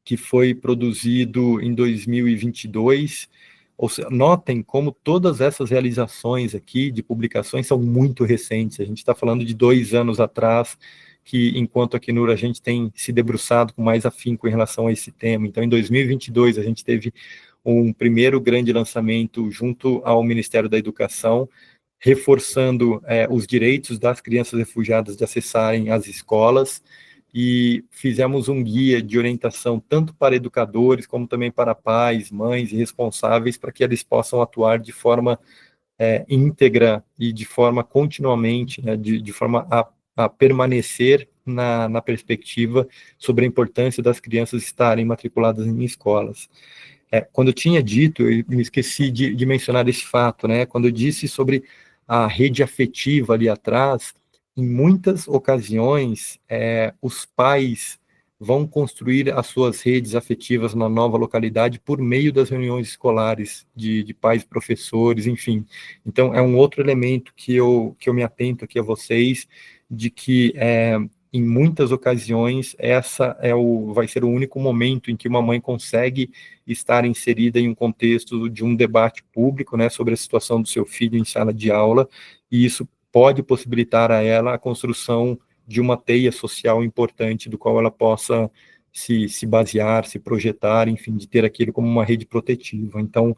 que foi produzido em 2022, ou seja, notem como todas essas realizações aqui de publicações são muito recentes, a gente está falando de 2 anos atrás, que enquanto aqui no a gente tem se debruçado com mais afinco em relação a esse tema. Então, em 2022, a gente teve um primeiro grande lançamento junto ao Ministério da Educação, reforçando os direitos das crianças refugiadas de acessarem as escolas, e fizemos um guia de orientação tanto para educadores, como também para pais, mães e responsáveis, para que eles possam atuar de forma íntegra e de forma continuamente, né, de forma a permanecer na perspectiva sobre a importância das crianças estarem matriculadas em escolas. quando eu tinha dito, eu me esqueci de mencionar esse fato, né? Quando eu disse sobre a rede afetiva ali atrás, em muitas ocasiões, os pais vão construir as suas redes afetivas na nova localidade por meio das reuniões escolares de pais, professores, enfim. Então, é um outro elemento que eu me atento aqui a vocês, de que em muitas ocasiões, vai ser o único momento em que uma mãe consegue estar inserida em um contexto de um debate público, né, sobre a situação do seu filho em sala de aula, e isso pode possibilitar a ela a construção de uma teia social importante, do qual ela possa se basear, se projetar, enfim, de ter aquilo como uma rede protetiva. Então,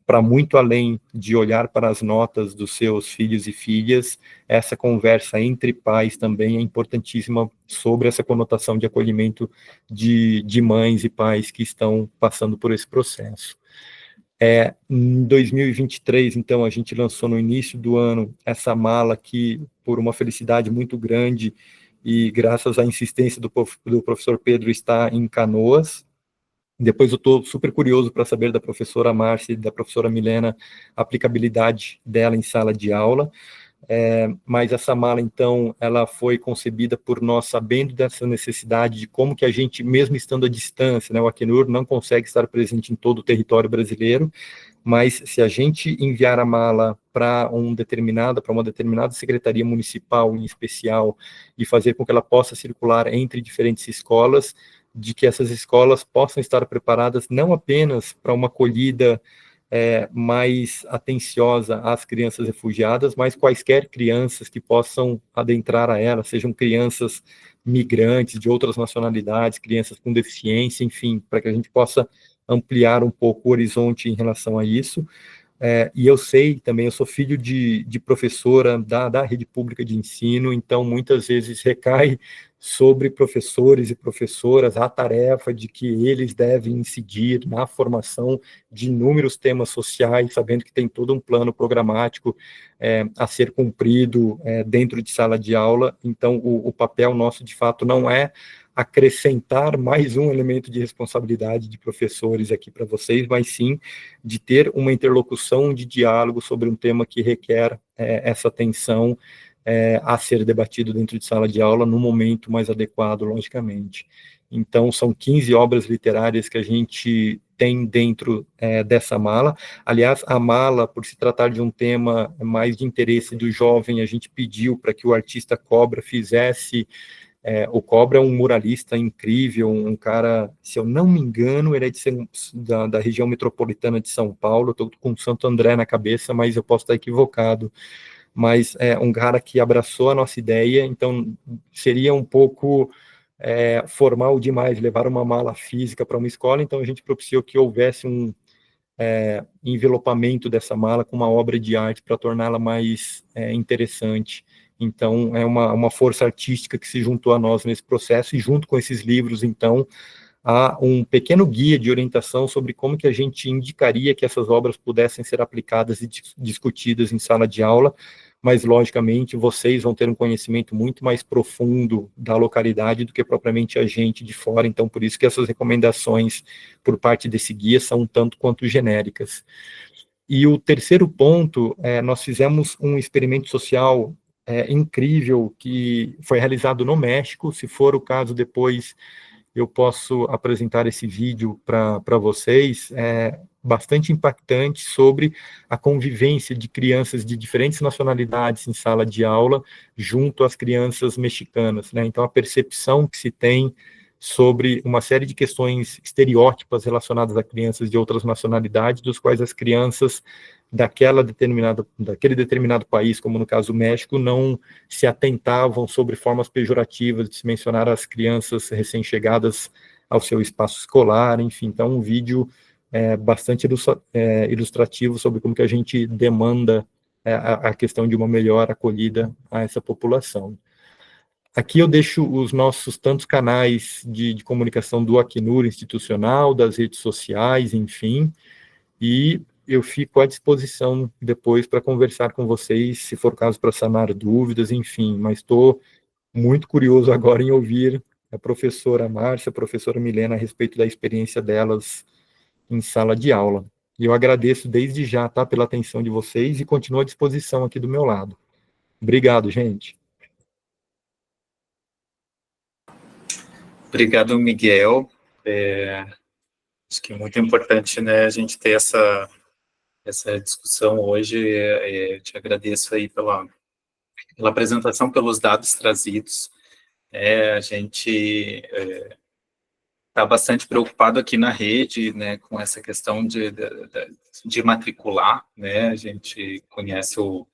para muito além de olhar para as notas dos seus filhos e filhas, essa conversa entre pais também é importantíssima sobre essa conotação de acolhimento de mães e pais que estão passando por esse processo. Em 2023, então, a gente lançou no início do ano essa mala que, por uma felicidade muito grande e graças à insistência do professor Pedro, está em Canoas. Depois eu estou super curioso para saber da professora Márcia e da professora Milena a aplicabilidade dela em sala de aula. Mas essa mala, então, ela foi concebida por nós sabendo dessa necessidade de como que a gente, mesmo estando à distância, né, o Acnur não consegue estar presente em todo o território brasileiro, mas se a gente enviar a mala para uma determinada secretaria municipal em especial e fazer com que ela possa circular entre diferentes escolas, de que essas escolas possam estar preparadas não apenas para uma acolhida mais atenciosa às crianças refugiadas, mas quaisquer crianças que possam adentrar a ela, sejam crianças migrantes de outras nacionalidades, crianças com deficiência, enfim, para que a gente possa ampliar um pouco o horizonte em relação a isso. E eu sei também, eu sou filho de professora da rede pública de ensino, então muitas vezes recai sobre professores e professoras a tarefa de que eles devem incidir na formação de inúmeros temas sociais, sabendo que tem todo um plano programático a ser cumprido dentro de sala de aula. Então o papel nosso, de fato, não é acrescentar mais um elemento de responsabilidade de professores aqui para vocês, mas sim de ter uma interlocução de diálogo sobre um tema que requer essa atenção a ser debatido dentro de sala de aula no momento mais adequado, logicamente. Então, são 15 obras literárias que a gente tem dentro dessa mala. Aliás, a mala, por se tratar de um tema mais de interesse do jovem, a gente pediu para que o artista Cobra fizesse. O Cobra é um muralista incrível, um cara, se eu não me engano, ele é da região metropolitana de São Paulo. Estou com Santo André na cabeça, mas eu posso estar equivocado. Mas é um cara que abraçou a nossa ideia, então seria um pouco formal demais levar uma mala física para uma escola, então a gente propiciou que houvesse um envelopamento dessa mala com uma obra de arte para torná-la mais interessante. Então, é uma força artística que se juntou a nós nesse processo, e junto com esses livros, então, há um pequeno guia de orientação sobre como que a gente indicaria que essas obras pudessem ser aplicadas e discutidas em sala de aula, mas, logicamente, vocês vão ter um conhecimento muito mais profundo da localidade do que propriamente a gente de fora, então, por isso que essas recomendações por parte desse guia são um tanto quanto genéricas. E o terceiro ponto, nós fizemos um experimento social incrível que foi realizado no México. Se for o caso, depois eu posso apresentar esse vídeo para vocês, bastante impactante, sobre a convivência de crianças de diferentes nacionalidades em sala de aula junto às crianças mexicanas, né? Então, a percepção que se tem sobre uma série de questões estereótipas relacionadas a crianças de outras nacionalidades, dos quais as crianças daquele determinado país, como no caso o México, não se atentavam sobre formas pejorativas de se mencionar as crianças recém-chegadas ao seu espaço escolar, enfim. Então, um vídeo bastante ilustrativo sobre como que a gente demanda a questão de uma melhor acolhida a essa população. Aqui eu deixo os nossos tantos canais de comunicação do Acnur institucional, das redes sociais, enfim, e eu fico à disposição depois para conversar com vocês, se for o caso, para sanar dúvidas, enfim, mas estou muito curioso agora em ouvir a professora Márcia, a professora Milena, a respeito da experiência delas em sala de aula. E eu agradeço desde já, tá, pela atenção de vocês e continuo à disposição aqui do meu lado. Obrigado, gente. Obrigado, Miguel. Acho que é muito importante, né, a gente ter essa discussão hoje. Te agradeço aí pela apresentação, pelos dados trazidos. A gente está bastante preocupado aqui na rede, né, com essa questão de matricular, né, a gente conhece o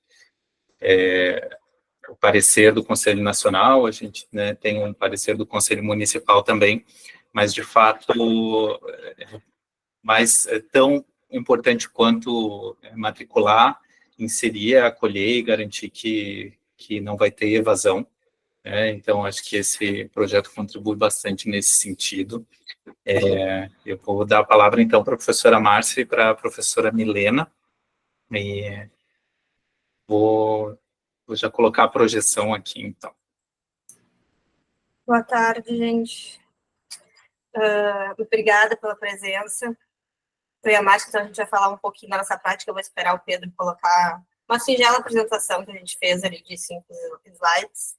parecer do Conselho Nacional, a gente, né, tem um parecer do Conselho Municipal também, mas, de fato, mais tão importante quanto matricular, inserir, acolher e garantir que não vai ter evasão. Então, acho que esse projeto contribui bastante nesse sentido. Eu vou dar a palavra, então, para a professora Márcia e para a professora Milena, e vou já colocar a projeção aqui, então. Boa tarde, gente. Obrigada pela presença. Eu e a Márcia, então a gente vai falar um pouquinho da nossa prática. Eu vou esperar o Pedro colocar uma singela apresentação que a gente fez ali de 5 slides.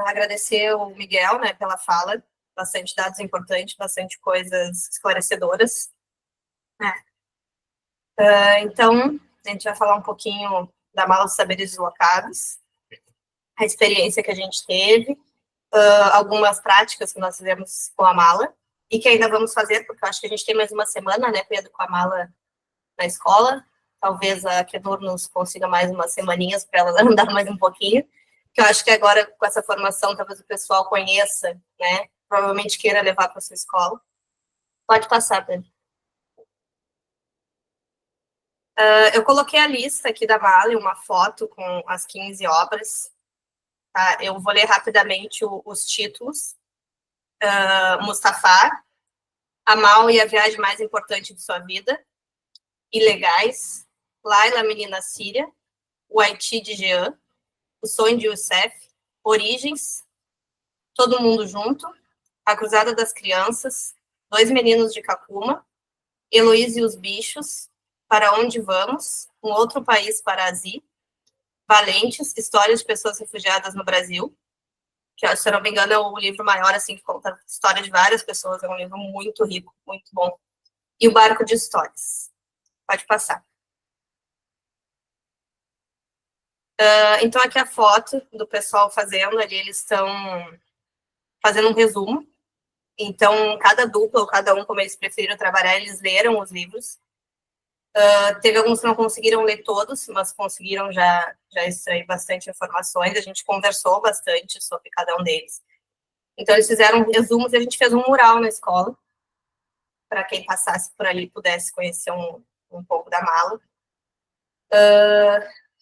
Agradecer o Miguel, né, pela fala, bastante dados importantes, bastante coisas esclarecedoras. Então, a gente vai falar um pouquinho da mala dos saberes deslocados, a experiência que a gente teve, algumas práticas que nós fizemos com a mala, e que ainda vamos fazer, porque eu acho que a gente tem mais uma semana, né, Pedro, com a mala na escola. Talvez a Kenur nos consiga mais umas semaninhas para ela andar mais um pouquinho, que eu acho que agora, com essa formação, talvez o pessoal conheça, né, provavelmente queira levar para sua escola. Pode passar, Pedro. Eu coloquei a lista aqui da mala, uma foto com as 15 obras. Tá? Eu vou ler rapidamente os títulos. Mustafá, Amal e a viagem mais importante de sua vida. Ilegais, Laila, menina síria. O Haiti de Jean. O sonho de Youssef. Origens, Todo Mundo Junto. A Cruzada das Crianças. Dois Meninos de Kakuma. Heloísa e os Bichos. Para Onde Vamos? Um Outro País para Azi. Valentes, Histórias de Pessoas Refugiadas no Brasil, que, se eu não me engano, é o livro maior, assim, que conta a história de várias pessoas, é um livro muito rico, muito bom. E o Barco de Histórias. Pode passar. Então, aqui a foto do pessoal fazendo, ali eles estão fazendo um resumo. Então, cada dupla, ou cada um, como eles preferiram trabalhar, eles leram os livros. Teve alguns que não conseguiram ler todos, mas conseguiram já extrair bastante informações. A gente conversou bastante sobre cada um deles. Então, eles fizeram resumos e a gente fez um mural na escola, para quem passasse por ali pudesse conhecer um pouco da mala.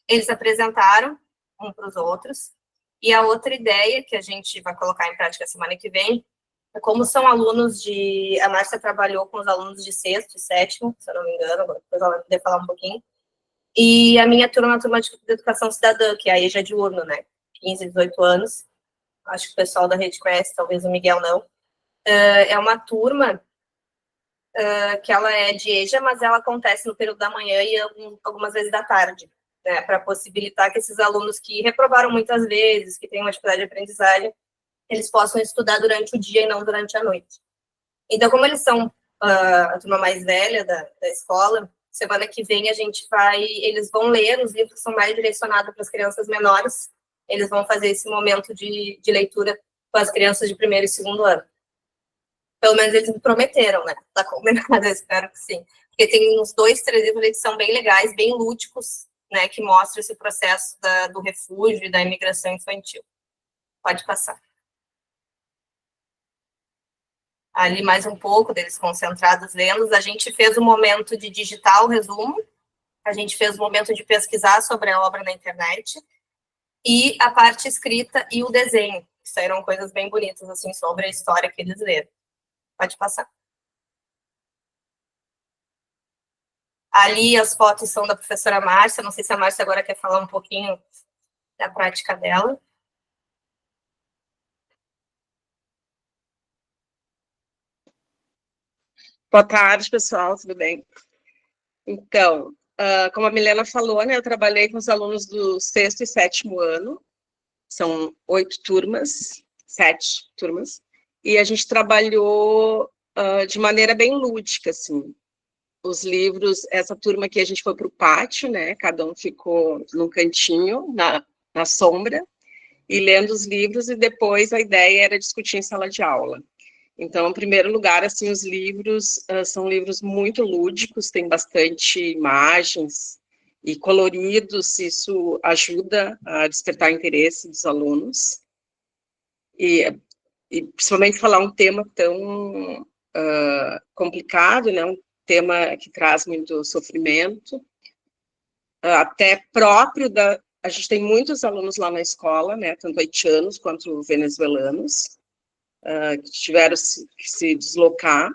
Eles apresentaram um para os outros. E a outra ideia que a gente vai colocar em prática semana que vem como são alunos de... A Márcia trabalhou com os alunos de sexto e sétimo, se eu não me engano, depois ela vai poder falar um pouquinho. E a minha turma, a turma de educação cidadã, que é a EJA diurno, né? 15, 18 anos. Acho que o pessoal da rede conhece, talvez o Miguel não. É uma turma que ela é de EJA, mas ela acontece no período da manhã e algumas vezes da tarde, né? Para possibilitar que esses alunos que reprovaram muitas vezes, que têm uma dificuldade de aprendizagem, eles possam estudar durante o dia e não durante a noite. Então, como eles são a turma mais velha da escola, semana que vem eles vão ler os livros que são mais direcionados para as crianças menores, eles vão fazer esse momento de leitura com as crianças de primeiro e segundo ano. Pelo menos eles me prometeram, né? Tá combinado, eu espero que sim. Porque tem uns 2, 3 livros que são bem legais, bem lúdicos, né? Que mostram esse processo do refúgio e da imigração infantil. Pode passar. Ali mais um pouco deles concentrados lendo. A gente fez um momento de digitar o resumo, a gente fez um momento de pesquisar sobre a obra na internet, e a parte escrita e o desenho, que saíram coisas bem bonitas, assim, sobre a história que eles leram. Pode passar. Ali as fotos são da professora Márcia, não sei se a Márcia agora quer falar um pouquinho da prática dela. Boa tarde, pessoal, tudo bem? Então, como a Milena falou, né, eu trabalhei com os alunos do 6º e 7º ano, são 8 turmas, 7 turmas, e a gente trabalhou de maneira bem lúdica, assim. Os livros, essa turma aqui a gente foi para o pátio, né, cada um ficou num cantinho, na sombra, e lendo os livros, e depois a ideia era discutir em sala de aula. Então, em primeiro lugar, assim, os livros são livros muito lúdicos, tem bastante imagens e coloridos, isso ajuda a despertar interesse dos alunos. E principalmente falar um tema tão complicado, né, um tema que traz muito sofrimento, até próprio da... A gente tem muitos alunos lá na escola, né, tanto haitianos quanto venezuelanos, que tiveram que se deslocar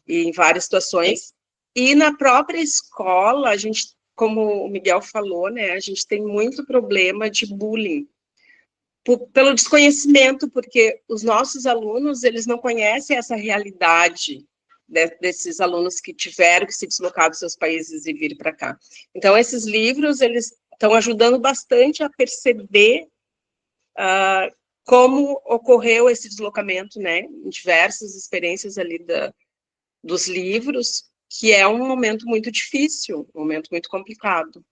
em várias situações. E na própria escola, a gente, como o Miguel falou, né, a gente tem muito problema de bullying, pelo desconhecimento, porque os nossos alunos, eles não conhecem essa realidade desses alunos que tiveram que se deslocar dos seus países e vir para cá. Então, esses livros, eles estão ajudando bastante a perceber como ocorreu esse deslocamento, né, em diversas experiências ali dos livros, que é um momento muito difícil, um momento muito complicado.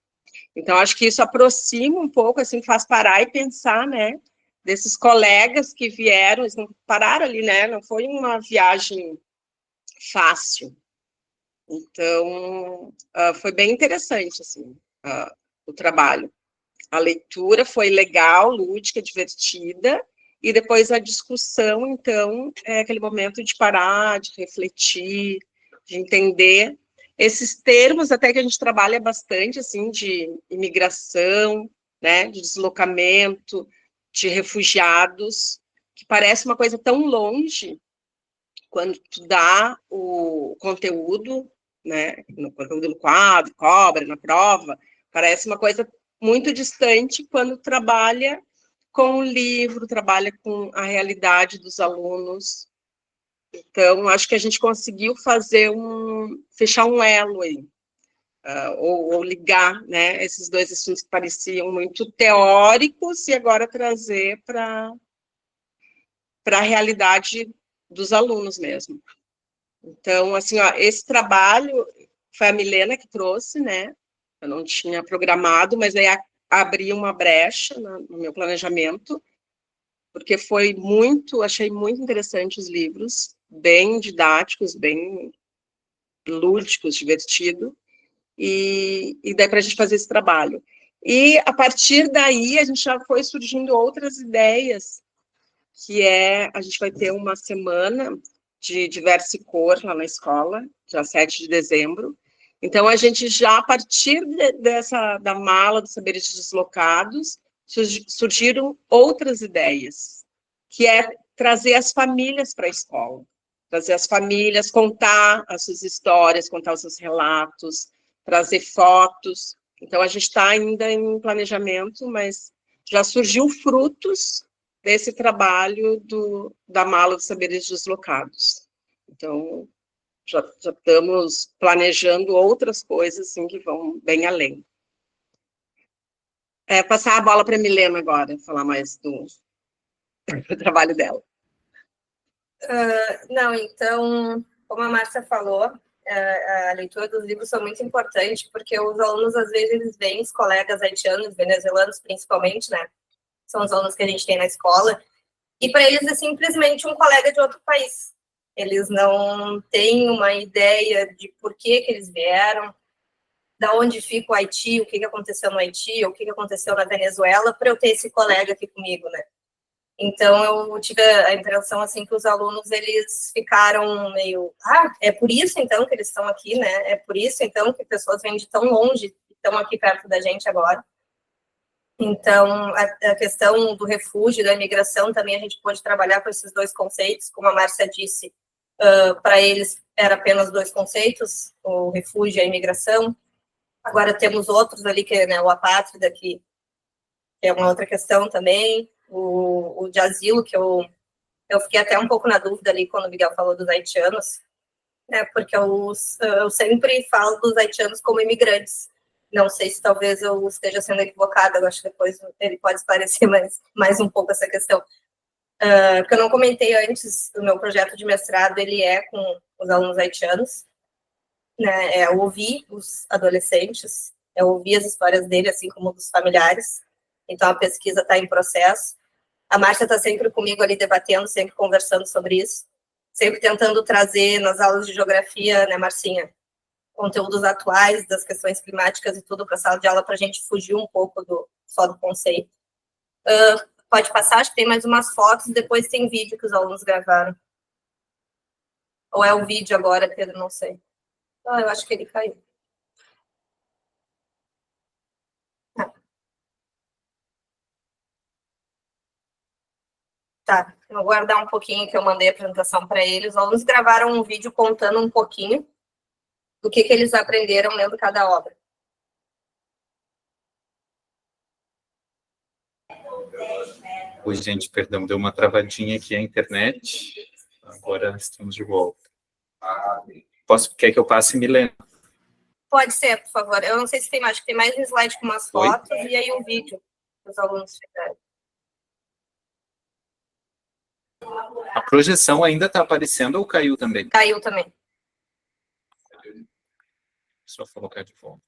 Então, acho que isso aproxima um pouco, assim, faz parar e pensar, né, desses colegas que vieram, eles não pararam ali, né, não foi uma viagem fácil. Então, foi bem interessante, assim, o trabalho. A leitura foi legal, lúdica, divertida, e depois a discussão, então, é aquele momento de parar, de refletir, de entender esses termos, até que a gente trabalha bastante, assim, de imigração, né, de deslocamento, de refugiados, que parece uma coisa tão longe, quando tu dá o conteúdo, né, no conteúdo no quadro, cobra, na prova, parece uma coisa muito distante quando trabalha com o livro, trabalha com a realidade dos alunos. Então, acho que a gente conseguiu fechar um elo aí, ou ligar, né, esses dois assuntos que pareciam muito teóricos e agora trazer para a realidade dos alunos mesmo. Então, assim, ó, esse trabalho foi a Milena que trouxe, né? Eu não tinha programado, mas aí abriu uma brecha no meu planejamento, porque achei muito interessante os livros, bem didáticos, bem lúdicos, divertido, e daí para a gente fazer esse trabalho. E, a partir daí, a gente já foi surgindo outras ideias, a gente vai ter uma semana de diversa cor lá na escola, dia 7 de dezembro. Então, a gente já, a partir da mala dos saberes deslocados, surgiram outras ideias, que é trazer as famílias para a escola, trazer as famílias, contar as suas histórias, contar os seus relatos, trazer fotos. Então, a gente está ainda em planejamento, mas já surgiu frutos desse trabalho da mala dos saberes deslocados. Então, já estamos planejando outras coisas assim, que vão bem além. Passar a bola para a Milena agora, falar mais do trabalho dela. Não, então, como a Márcia falou, a leitura dos livros são muito importante, porque os alunos, às vezes, eles veem os colegas haitianos, venezuelanos, principalmente, né? São os alunos que a gente tem na escola, e para eles é simplesmente um colega de outro país. Eles não têm uma ideia de por que eles vieram, da onde fica o Haiti, o que aconteceu no Haiti, o que aconteceu na Venezuela, para eu ter esse colega aqui comigo, né? Então, eu tive a impressão, assim, que os alunos, eles ficaram meio... é por isso, então, que eles estão aqui, né? É por isso, então, que pessoas vêm de tão longe e estão aqui perto da gente agora. Então, a questão do refúgio, da imigração, também a gente pôde trabalhar com esses dois conceitos. Como a Márcia disse, para eles era apenas dois conceitos, o refúgio e a imigração. Agora temos outros ali, que é, né, o apátrida, que é uma outra questão também, o de asilo, que eu fiquei até um pouco na dúvida ali quando o Miguel falou dos haitianos, né? Porque eu sempre falo dos haitianos como imigrantes. Não sei se talvez eu esteja sendo equivocada, eu acho que depois ele pode esclarecer mais um pouco essa questão. Porque eu não comentei antes, o meu projeto de mestrado, ele é com os alunos haitianos, né? É ouvir os adolescentes, é ouvir as histórias dele, assim como dos familiares. Então, a pesquisa está em processo. A Márcia está sempre comigo ali debatendo, sempre conversando sobre isso, sempre tentando trazer nas aulas de geografia, né, Marcinha, conteúdos atuais das questões climáticas e tudo para a sala de aula, para a gente fugir um pouco só do conceito. Pode passar, acho que tem mais umas fotos, depois tem vídeo que os alunos gravaram. Ou é o vídeo agora, Pedro, não sei. Eu acho que ele caiu. Tá, eu vou guardar um pouquinho que eu mandei a apresentação para eles. Os alunos gravaram um vídeo contando um pouquinho do que eles aprenderam lendo cada obra. Oi, gente, perdão, deu uma travadinha aqui a internet. Agora estamos de volta. Quer que eu passe, Milena? Pode ser, por favor. Eu não sei se tem mais, acho que tem mais um slide com umas fotos e aí um vídeo que os alunos fizeram. A projeção ainda está aparecendo ou caiu também? Caiu também. Só colocar de volta.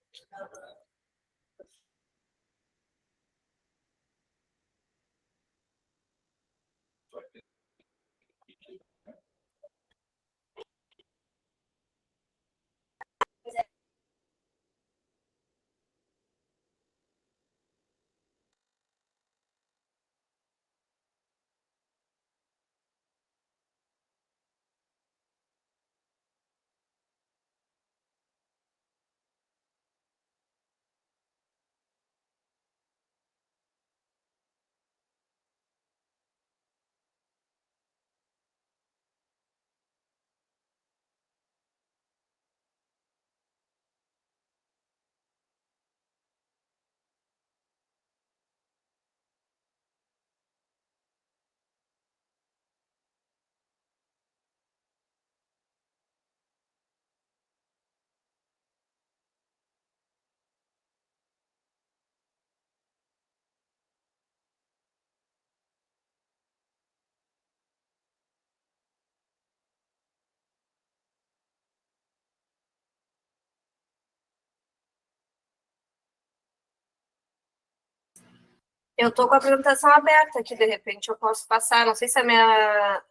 Eu estou com a apresentação aberta aqui, de repente eu posso passar. Não sei se a minha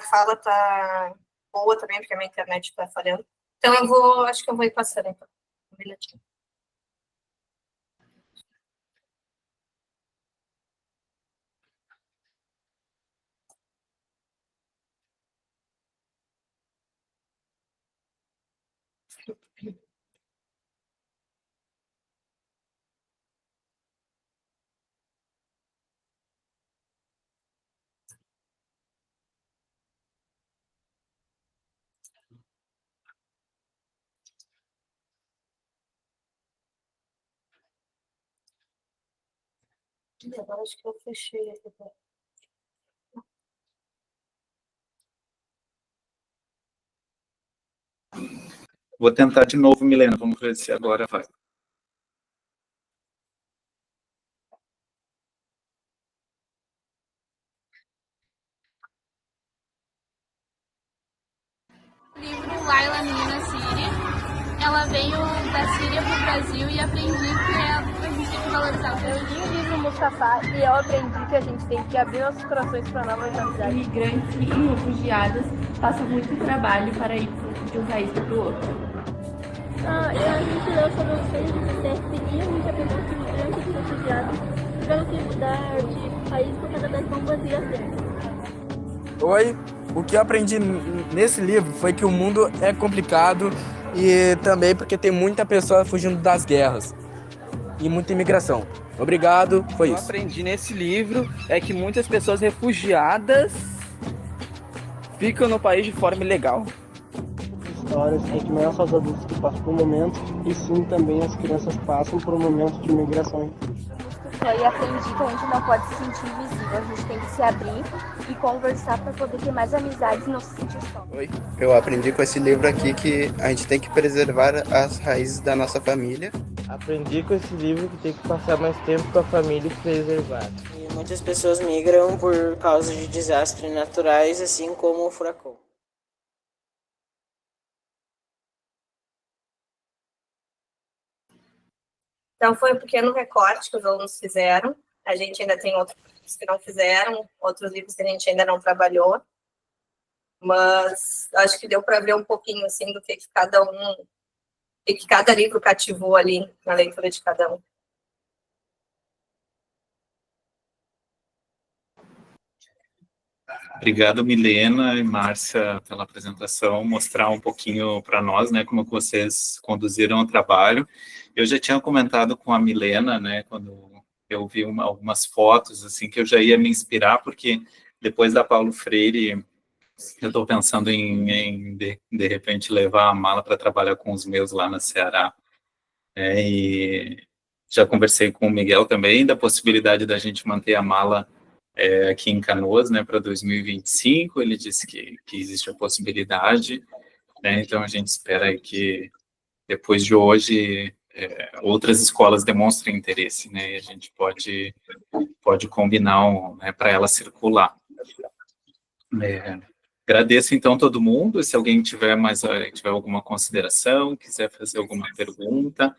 fala está boa também, porque a minha internet está falhando. Então acho que eu vou ir passando, então. Um minutinho. Agora acho que eu fechei aqui. Vou tentar de novo, Milena. Vamos ver se agora vai. Livro Laila Menina Síria. Ela veio da Síria para o Brasil e aprendi que a gente tem que valorizar o Brasil. Eu li o livro Mustafa e eu aprendi que a gente tem que abrir nossos corações para novas amizades. Imigrantes e refugiados passam muito trabalho para ir de um país para o outro. A gente leu sobre os países de perseguir muita pessoa que imigrantes e refugiados tiveram que mudar de país por causa das bombas e acidentes. Oi, o que eu aprendi nesse livro foi que o mundo é complicado e também porque tem muita pessoa fugindo das guerras e muita imigração. Obrigado, foi isso. O que eu aprendi nesse livro é que muitas pessoas refugiadas ficam no país de forma ilegal. Histórias é que não é só os adultos que passam por um momento, e sim também as crianças passam por um momento de imigração. e aprendi que a gente não pode se sentir invisível, a gente tem que se abrir e conversar para poder ter mais amizades e não se sentir só. Oi, eu aprendi com esse livro aqui que a gente tem que preservar as raízes da nossa família. Aprendi com esse livro que tem que passar mais tempo com a família e preservar. E muitas pessoas migram por causa de desastres naturais, assim como o furacão. Então, foi um pequeno recorte que os alunos fizeram. A gente ainda tem outros livros que não fizeram, outros livros que a gente ainda não trabalhou. Mas acho que deu para ver um pouquinho, assim, do que cada um, que cada livro cativou ali na leitura de cada um. Obrigado, Milena e Márcia, pela apresentação, mostrar um pouquinho para nós, né, como vocês conduziram o trabalho. Eu já tinha comentado com a Milena, né, quando eu vi algumas fotos, assim, que eu já ia me inspirar, porque depois da Paulo Freire, eu estou pensando em de repente, levar a mala para trabalhar com os meus lá na Ceará. E já conversei com o Miguel também, da possibilidade da gente manter a mala aqui em Canoas, né, para 2025, ele disse que existe a possibilidade, né, então a gente espera aí que depois de hoje outras escolas demonstrem interesse, né, e a gente pode combinar né, para ela circular. Agradeço então todo mundo, se alguém tiver alguma consideração, quiser fazer alguma pergunta,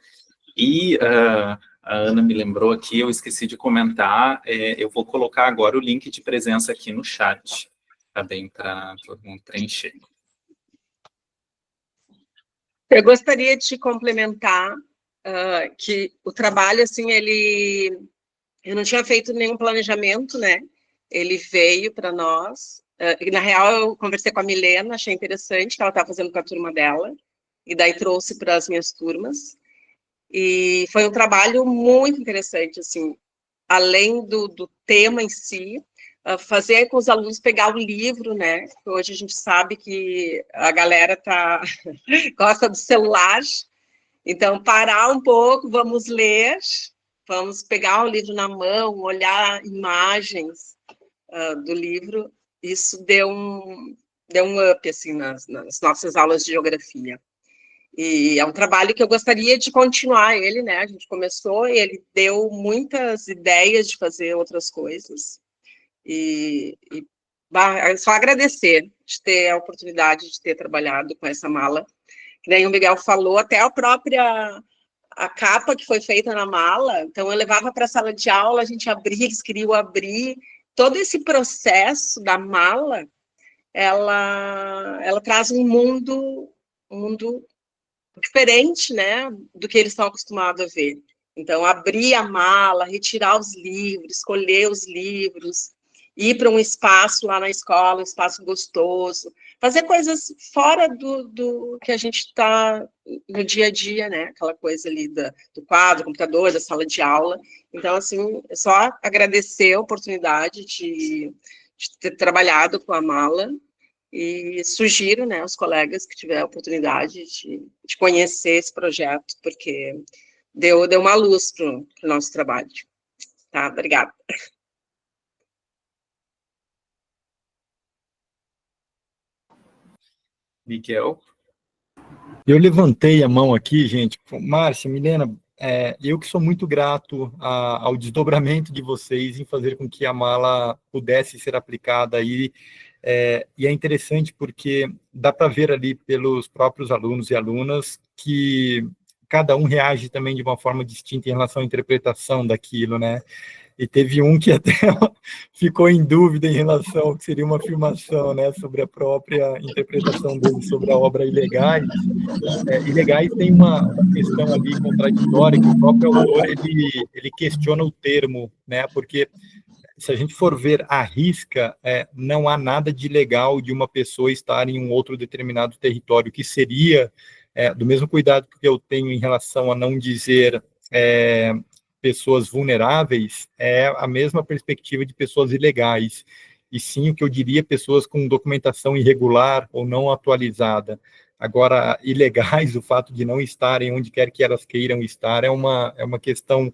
e a Ana me lembrou aqui, eu esqueci de comentar, eu vou colocar agora o link de presença aqui no chat, tá bem, para todo mundo preencher. Eu gostaria de complementar que o trabalho, assim, eu não tinha feito nenhum planejamento, né? Ele veio para nós, e na real eu conversei com a Milena, achei interessante que ela estava fazendo com a turma dela, e daí trouxe para as minhas turmas. E foi um trabalho muito interessante, assim, além do tema em si, fazer com os alunos pegar o livro, né? Hoje a gente sabe que a galera gosta do celular, então parar um pouco, vamos ler, vamos pegar o livro na mão, olhar imagens do livro, isso deu um up, assim, nas nossas aulas de geografia. E é um trabalho que eu gostaria de continuar ele, né? A gente começou e ele deu muitas ideias de fazer outras coisas. É só agradecer de ter a oportunidade de ter trabalhado com essa mala. Que nem o Miguel falou, até a capa que foi feita na mala, então eu levava para a sala de aula, a gente abria, eles queriam abrir. Todo esse processo da mala, ela traz um mundo diferente, né, do que eles estão acostumados a ver. Então, abrir a mala, retirar os livros, escolher os livros, ir para um espaço lá na escola, um espaço gostoso, fazer coisas fora do que a gente está no dia a dia, né, aquela coisa ali do quadro, do computador, da sala de aula. Então, assim, é só agradecer a oportunidade de ter trabalhado com a mala, e sugiro, né, aos colegas que tiver a oportunidade de conhecer esse projeto, porque deu uma luz para o nosso trabalho. Tá? Obrigada. Miguel? Eu levantei a mão aqui, gente. Márcia, Milena, eu que sou muito grato ao desdobramento de vocês em fazer com que a mala pudesse ser aplicada aí. E é interessante porque dá para ver ali pelos próprios alunos e alunas que cada um reage também de uma forma distinta em relação à interpretação daquilo, né? E teve um que até ficou em dúvida em relação ao que seria uma afirmação, né, sobre a própria interpretação dele sobre a obra Ilegais. Ilegais tem uma questão ali contraditória, que o próprio autor, ele questiona o termo, né, porque se a gente for ver à risca, não há nada de legal de uma pessoa estar em um outro determinado território, que seria, do mesmo cuidado que eu tenho em relação a não dizer pessoas vulneráveis, é a mesma perspectiva de pessoas ilegais, e sim o que eu diria, pessoas com documentação irregular ou não atualizada. Agora, ilegais, o fato de não estarem onde quer que elas queiram estar, é uma questão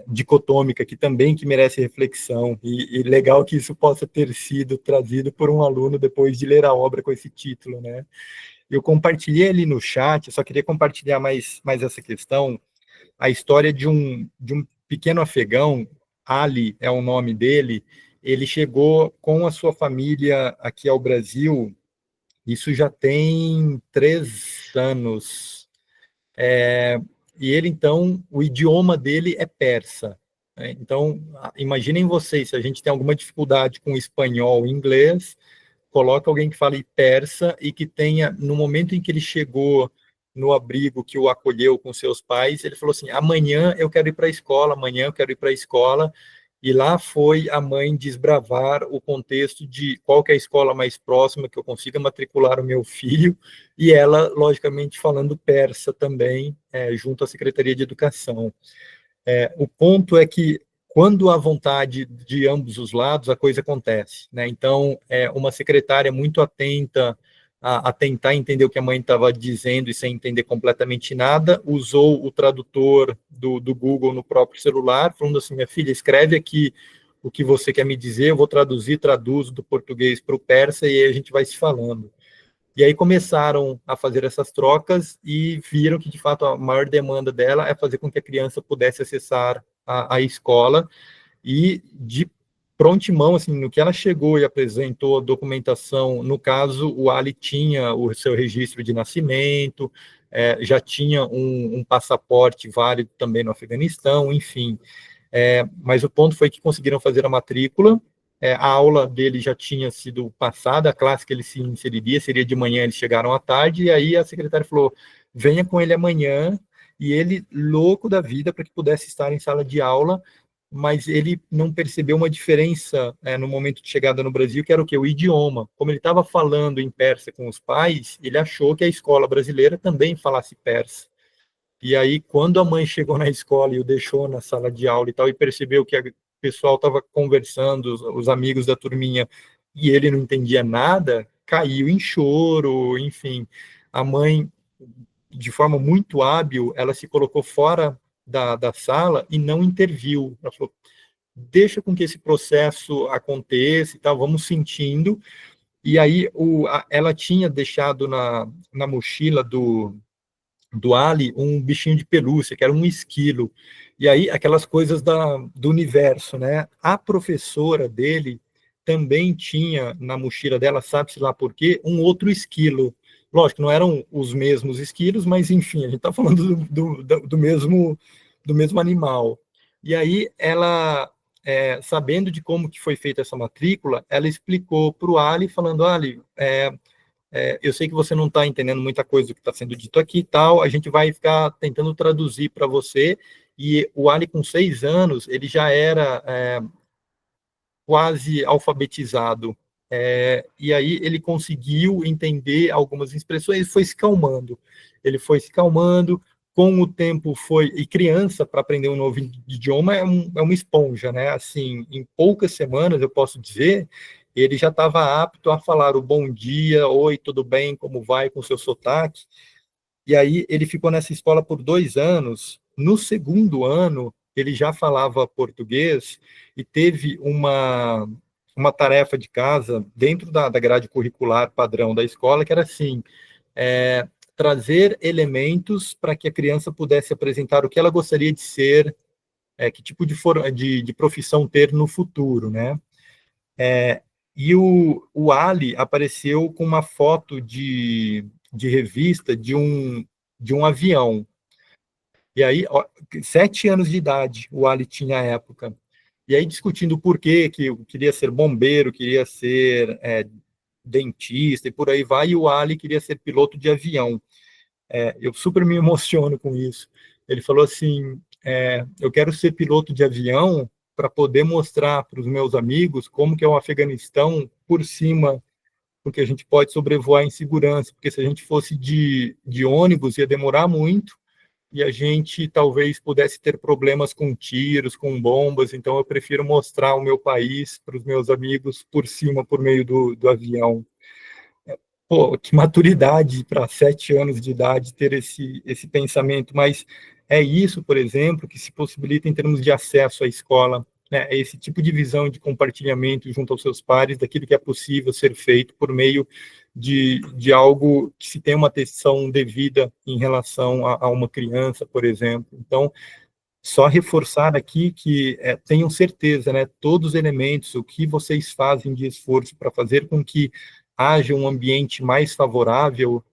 dicotômica aqui também, que merece reflexão, e legal que isso possa ter sido trazido por um aluno depois de ler a obra com esse título, né? Eu compartilhei ali no chat, eu só queria compartilhar mais essa questão, a história de um pequeno afegão, Ali é o nome dele, ele chegou com a sua família aqui ao Brasil, isso já tem 3 anos, e ele, então, o idioma dele é persa, né? Então, imaginem vocês, se a gente tem alguma dificuldade com espanhol e inglês, coloca alguém que fale persa e que tenha, no momento em que ele chegou no abrigo que o acolheu com seus pais, ele falou assim, amanhã eu quero ir para a escola, amanhã eu quero ir para a escola, e lá foi a mãe desbravar o contexto de qual que é a escola mais próxima que eu consiga matricular o meu filho, e ela, logicamente, falando persa também, junto à Secretaria de Educação. O ponto é que, quando há vontade de ambos os lados, a coisa acontece, né? Então, uma secretária muito atenta a tentar entender o que a mãe estava dizendo e sem entender completamente nada, usou o tradutor do Google no próprio celular, falando assim, minha filha, escreve aqui o que você quer me dizer, eu vou traduzir, traduzo do português para o persa e aí a gente vai se falando. E aí começaram a fazer essas trocas e viram que, de fato, a maior demanda dela é fazer com que a criança pudesse acessar a escola, e de prontimão, assim, no que ela chegou e apresentou a documentação, no caso, o Ali tinha o seu registro de nascimento, já tinha um passaporte válido também no Afeganistão, enfim. Mas o ponto foi que conseguiram fazer a matrícula, a aula dele já tinha sido passada, a classe que ele se inseriria seria de manhã, eles chegaram à tarde, e aí a secretária falou, venha com ele amanhã, e ele, louco da vida, para que pudesse estar em sala de aula, mas ele não percebeu uma diferença no momento de chegada no Brasil, que era o quê? O idioma. Como ele estava falando em persa com os pais, ele achou que a escola brasileira também falasse persa. E aí, quando a mãe chegou na escola e o deixou na sala de aula e tal, e percebeu que o pessoal estava conversando, os amigos da turminha, e ele não entendia nada, caiu em choro, enfim. A mãe, de forma muito hábil, ela se colocou fora da sala e não interviu. Ela falou, deixa com que esse processo aconteça e tal, vamos sentindo. E aí ela tinha deixado na mochila do Ali um bichinho de pelúcia, que era um esquilo. E aí aquelas coisas do universo, né? A professora dele também tinha na mochila dela, sabe-se lá por quê, um outro esquilo. Lógico, não eram os mesmos esquilos, mas, enfim, a gente está falando do mesmo animal. E aí, ela, sabendo de como que foi feita essa matrícula, ela explicou para o Ali, falando, Ali, eu sei que você não está entendendo muita coisa do que está sendo dito aqui e tal, a gente vai ficar tentando traduzir para você, e o Ali, com 6 anos, ele já era quase alfabetizado, e aí ele conseguiu entender algumas expressões, ele foi se calmando, com o tempo e criança, para aprender um novo idioma, é uma esponja, né, assim, em poucas semanas, eu posso dizer, ele já estava apto a falar o bom dia, oi, tudo bem, como vai, com seu sotaque, e aí ele ficou nessa escola por 2 anos, no segundo ano, ele já falava português, e teve uma tarefa de casa dentro da grade curricular padrão da escola, que era assim, trazer elementos para que a criança pudesse apresentar o que ela gostaria de ser, que tipo de profissão ter no futuro, né? E o Ali apareceu com uma foto de revista de um avião. E aí, 7 anos de idade o Ali tinha à época. E aí, discutindo por quê, que eu queria ser bombeiro, queria ser dentista, e por aí vai, e o Ali queria ser piloto de avião. Eu super me emociono com isso. Ele falou assim, eu quero ser piloto de avião para poder mostrar para os meus amigos como que é o Afeganistão por cima, porque a gente pode sobrevoar em segurança, porque se a gente fosse de ônibus ia demorar muito, e a gente talvez pudesse ter problemas com tiros, com bombas, então eu prefiro mostrar o meu país para os meus amigos por cima, por meio do avião. Pô, que maturidade para 7 anos de idade ter esse pensamento, mas é isso, por exemplo, que se possibilita em termos de acesso à escola, né? É esse tipo de visão de compartilhamento junto aos seus pares daquilo que é possível ser feito por meio de algo que se tem uma atenção devida em relação a uma criança, por exemplo. Então, só reforçar aqui que tenham certeza, né, todos os elementos, o que vocês fazem de esforço para fazer com que haja um ambiente mais favorável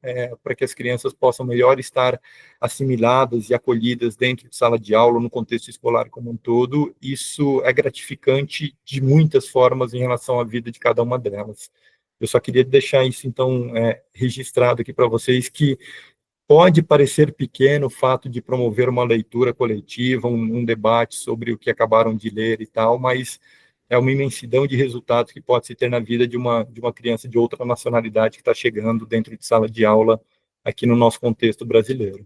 para que as crianças possam melhor estar assimiladas e acolhidas dentro de sala de aula, no contexto escolar como um todo, isso é gratificante de muitas formas em relação à vida de cada uma delas. Eu só queria deixar isso, então, registrado aqui para vocês, que pode parecer pequeno o fato de promover uma leitura coletiva, um debate sobre o que acabaram de ler e tal, mas é uma imensidão de resultados que pode se ter na vida de uma criança de outra nacionalidade que está chegando dentro de sala de aula aqui no nosso contexto brasileiro.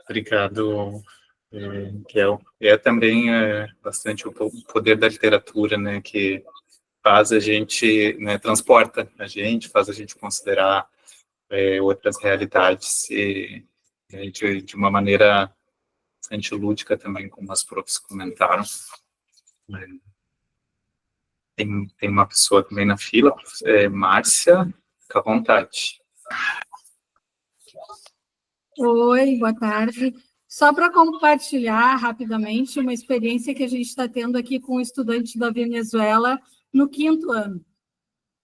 Obrigado, Kel. É também bastante o poder da literatura, né, que faz a gente, né, transporta a gente, faz a gente considerar outras realidades de uma maneira bastante lúdica também, como as profs comentaram. Tem uma pessoa também na fila, Márcia, fica à vontade. Oi, boa tarde. Só para compartilhar rapidamente uma experiência que a gente está tendo aqui com um estudante da Venezuela no 5º ano.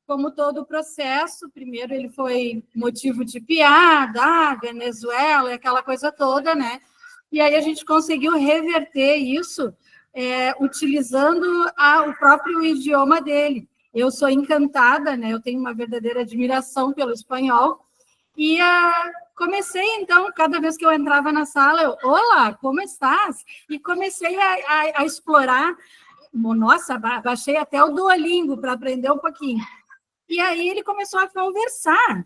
Como todo o processo, primeiro ele foi motivo de piada, Venezuela, aquela coisa toda, né? E aí a gente conseguiu reverter isso utilizando o próprio idioma dele. Eu sou encantada, né? Eu tenho uma verdadeira admiração pelo espanhol. E comecei, então, cada vez que eu entrava na sala, eu, olá, como estás? E comecei a explorar. Nossa, baixei até o Duolingo para aprender um pouquinho. E aí ele começou a conversar.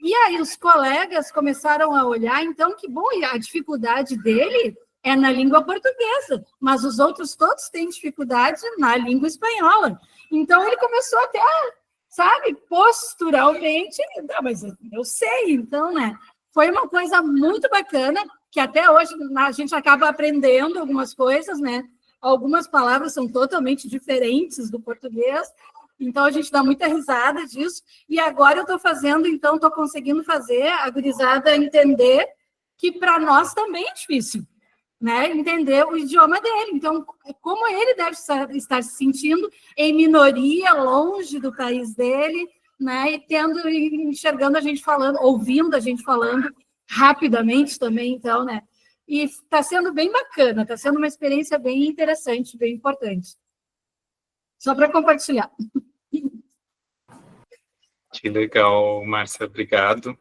E aí os colegas começaram a olhar, então, que bom, e a dificuldade dele é na língua portuguesa, mas os outros todos têm dificuldade na língua espanhola. Então ele começou até sabe, posturalmente, não, mas eu sei, então, né? Foi uma coisa muito bacana, que até hoje a gente acaba aprendendo algumas coisas, né? Algumas palavras são totalmente diferentes do português, então a gente dá muita risada disso, e agora eu estou fazendo, então, estou conseguindo fazer a gurizada entender que para nós também é difícil, né, entender o idioma dele. Então, como ele deve estar se sentindo em minoria, longe do país dele, né, e enxergando a gente falando, ouvindo a gente falando rapidamente também, então, né, e está sendo bem bacana, está sendo uma experiência bem interessante, bem importante. Só para compartilhar. Que legal, Márcia, obrigado.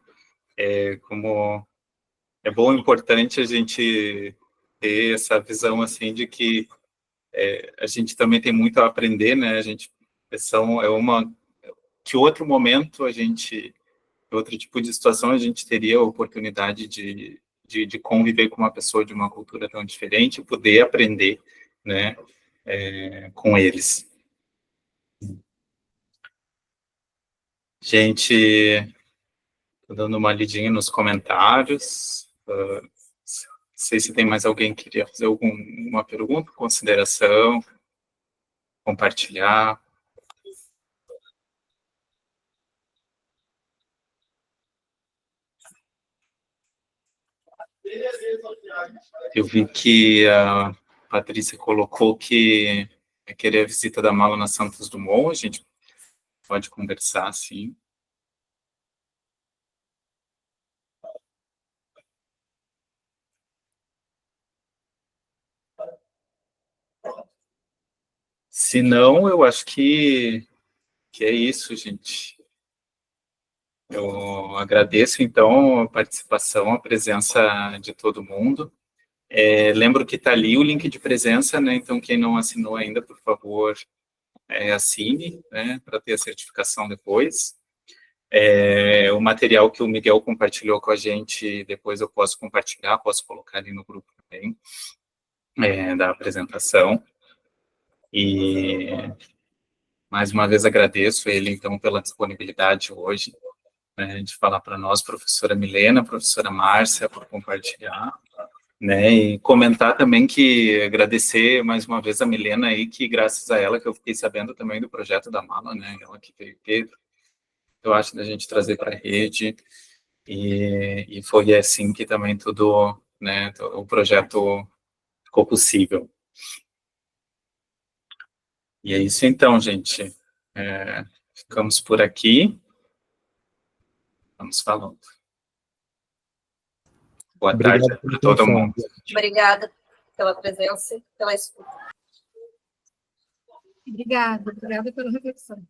Como é bom e importante a gente ter essa visão, assim, de que a gente também tem muito a aprender, né, que outro momento outro tipo de situação a gente teria a oportunidade de conviver com uma pessoa de uma cultura tão diferente e poder aprender, né, com eles. Gente, tô dando uma lidinha nos comentários. Não sei se tem mais alguém que queria fazer alguma pergunta, consideração, compartilhar. Eu vi que a Patrícia colocou que vai querer a visita da mala na Santos Dumont, a gente pode conversar, sim. Se não, eu acho que é isso, gente. Eu agradeço, então, a participação, a presença de todo mundo. Lembro que está ali o link de presença, né? Então, quem não assinou ainda, por favor, assine, né? Para ter a certificação depois. O material que o Miguel compartilhou com a gente, depois eu posso compartilhar, posso colocar ali no grupo também, da apresentação. E mais uma vez agradeço ele, então, pela disponibilidade hoje, né, de falar para nós, professora Milena, professora Márcia, por compartilhar, né, e comentar também que, agradecer mais uma vez a Milena aí, que graças a ela que eu fiquei sabendo também do projeto da mala, né, ela que veio ter, eu acho, da gente trazer para a rede, e foi assim que também tudo, né, o projeto ficou possível. E é isso então, gente. Ficamos por aqui. Vamos falando. Boa tarde para todo mundo. Obrigada pela presença, pela escuta. Obrigada pela reflexão.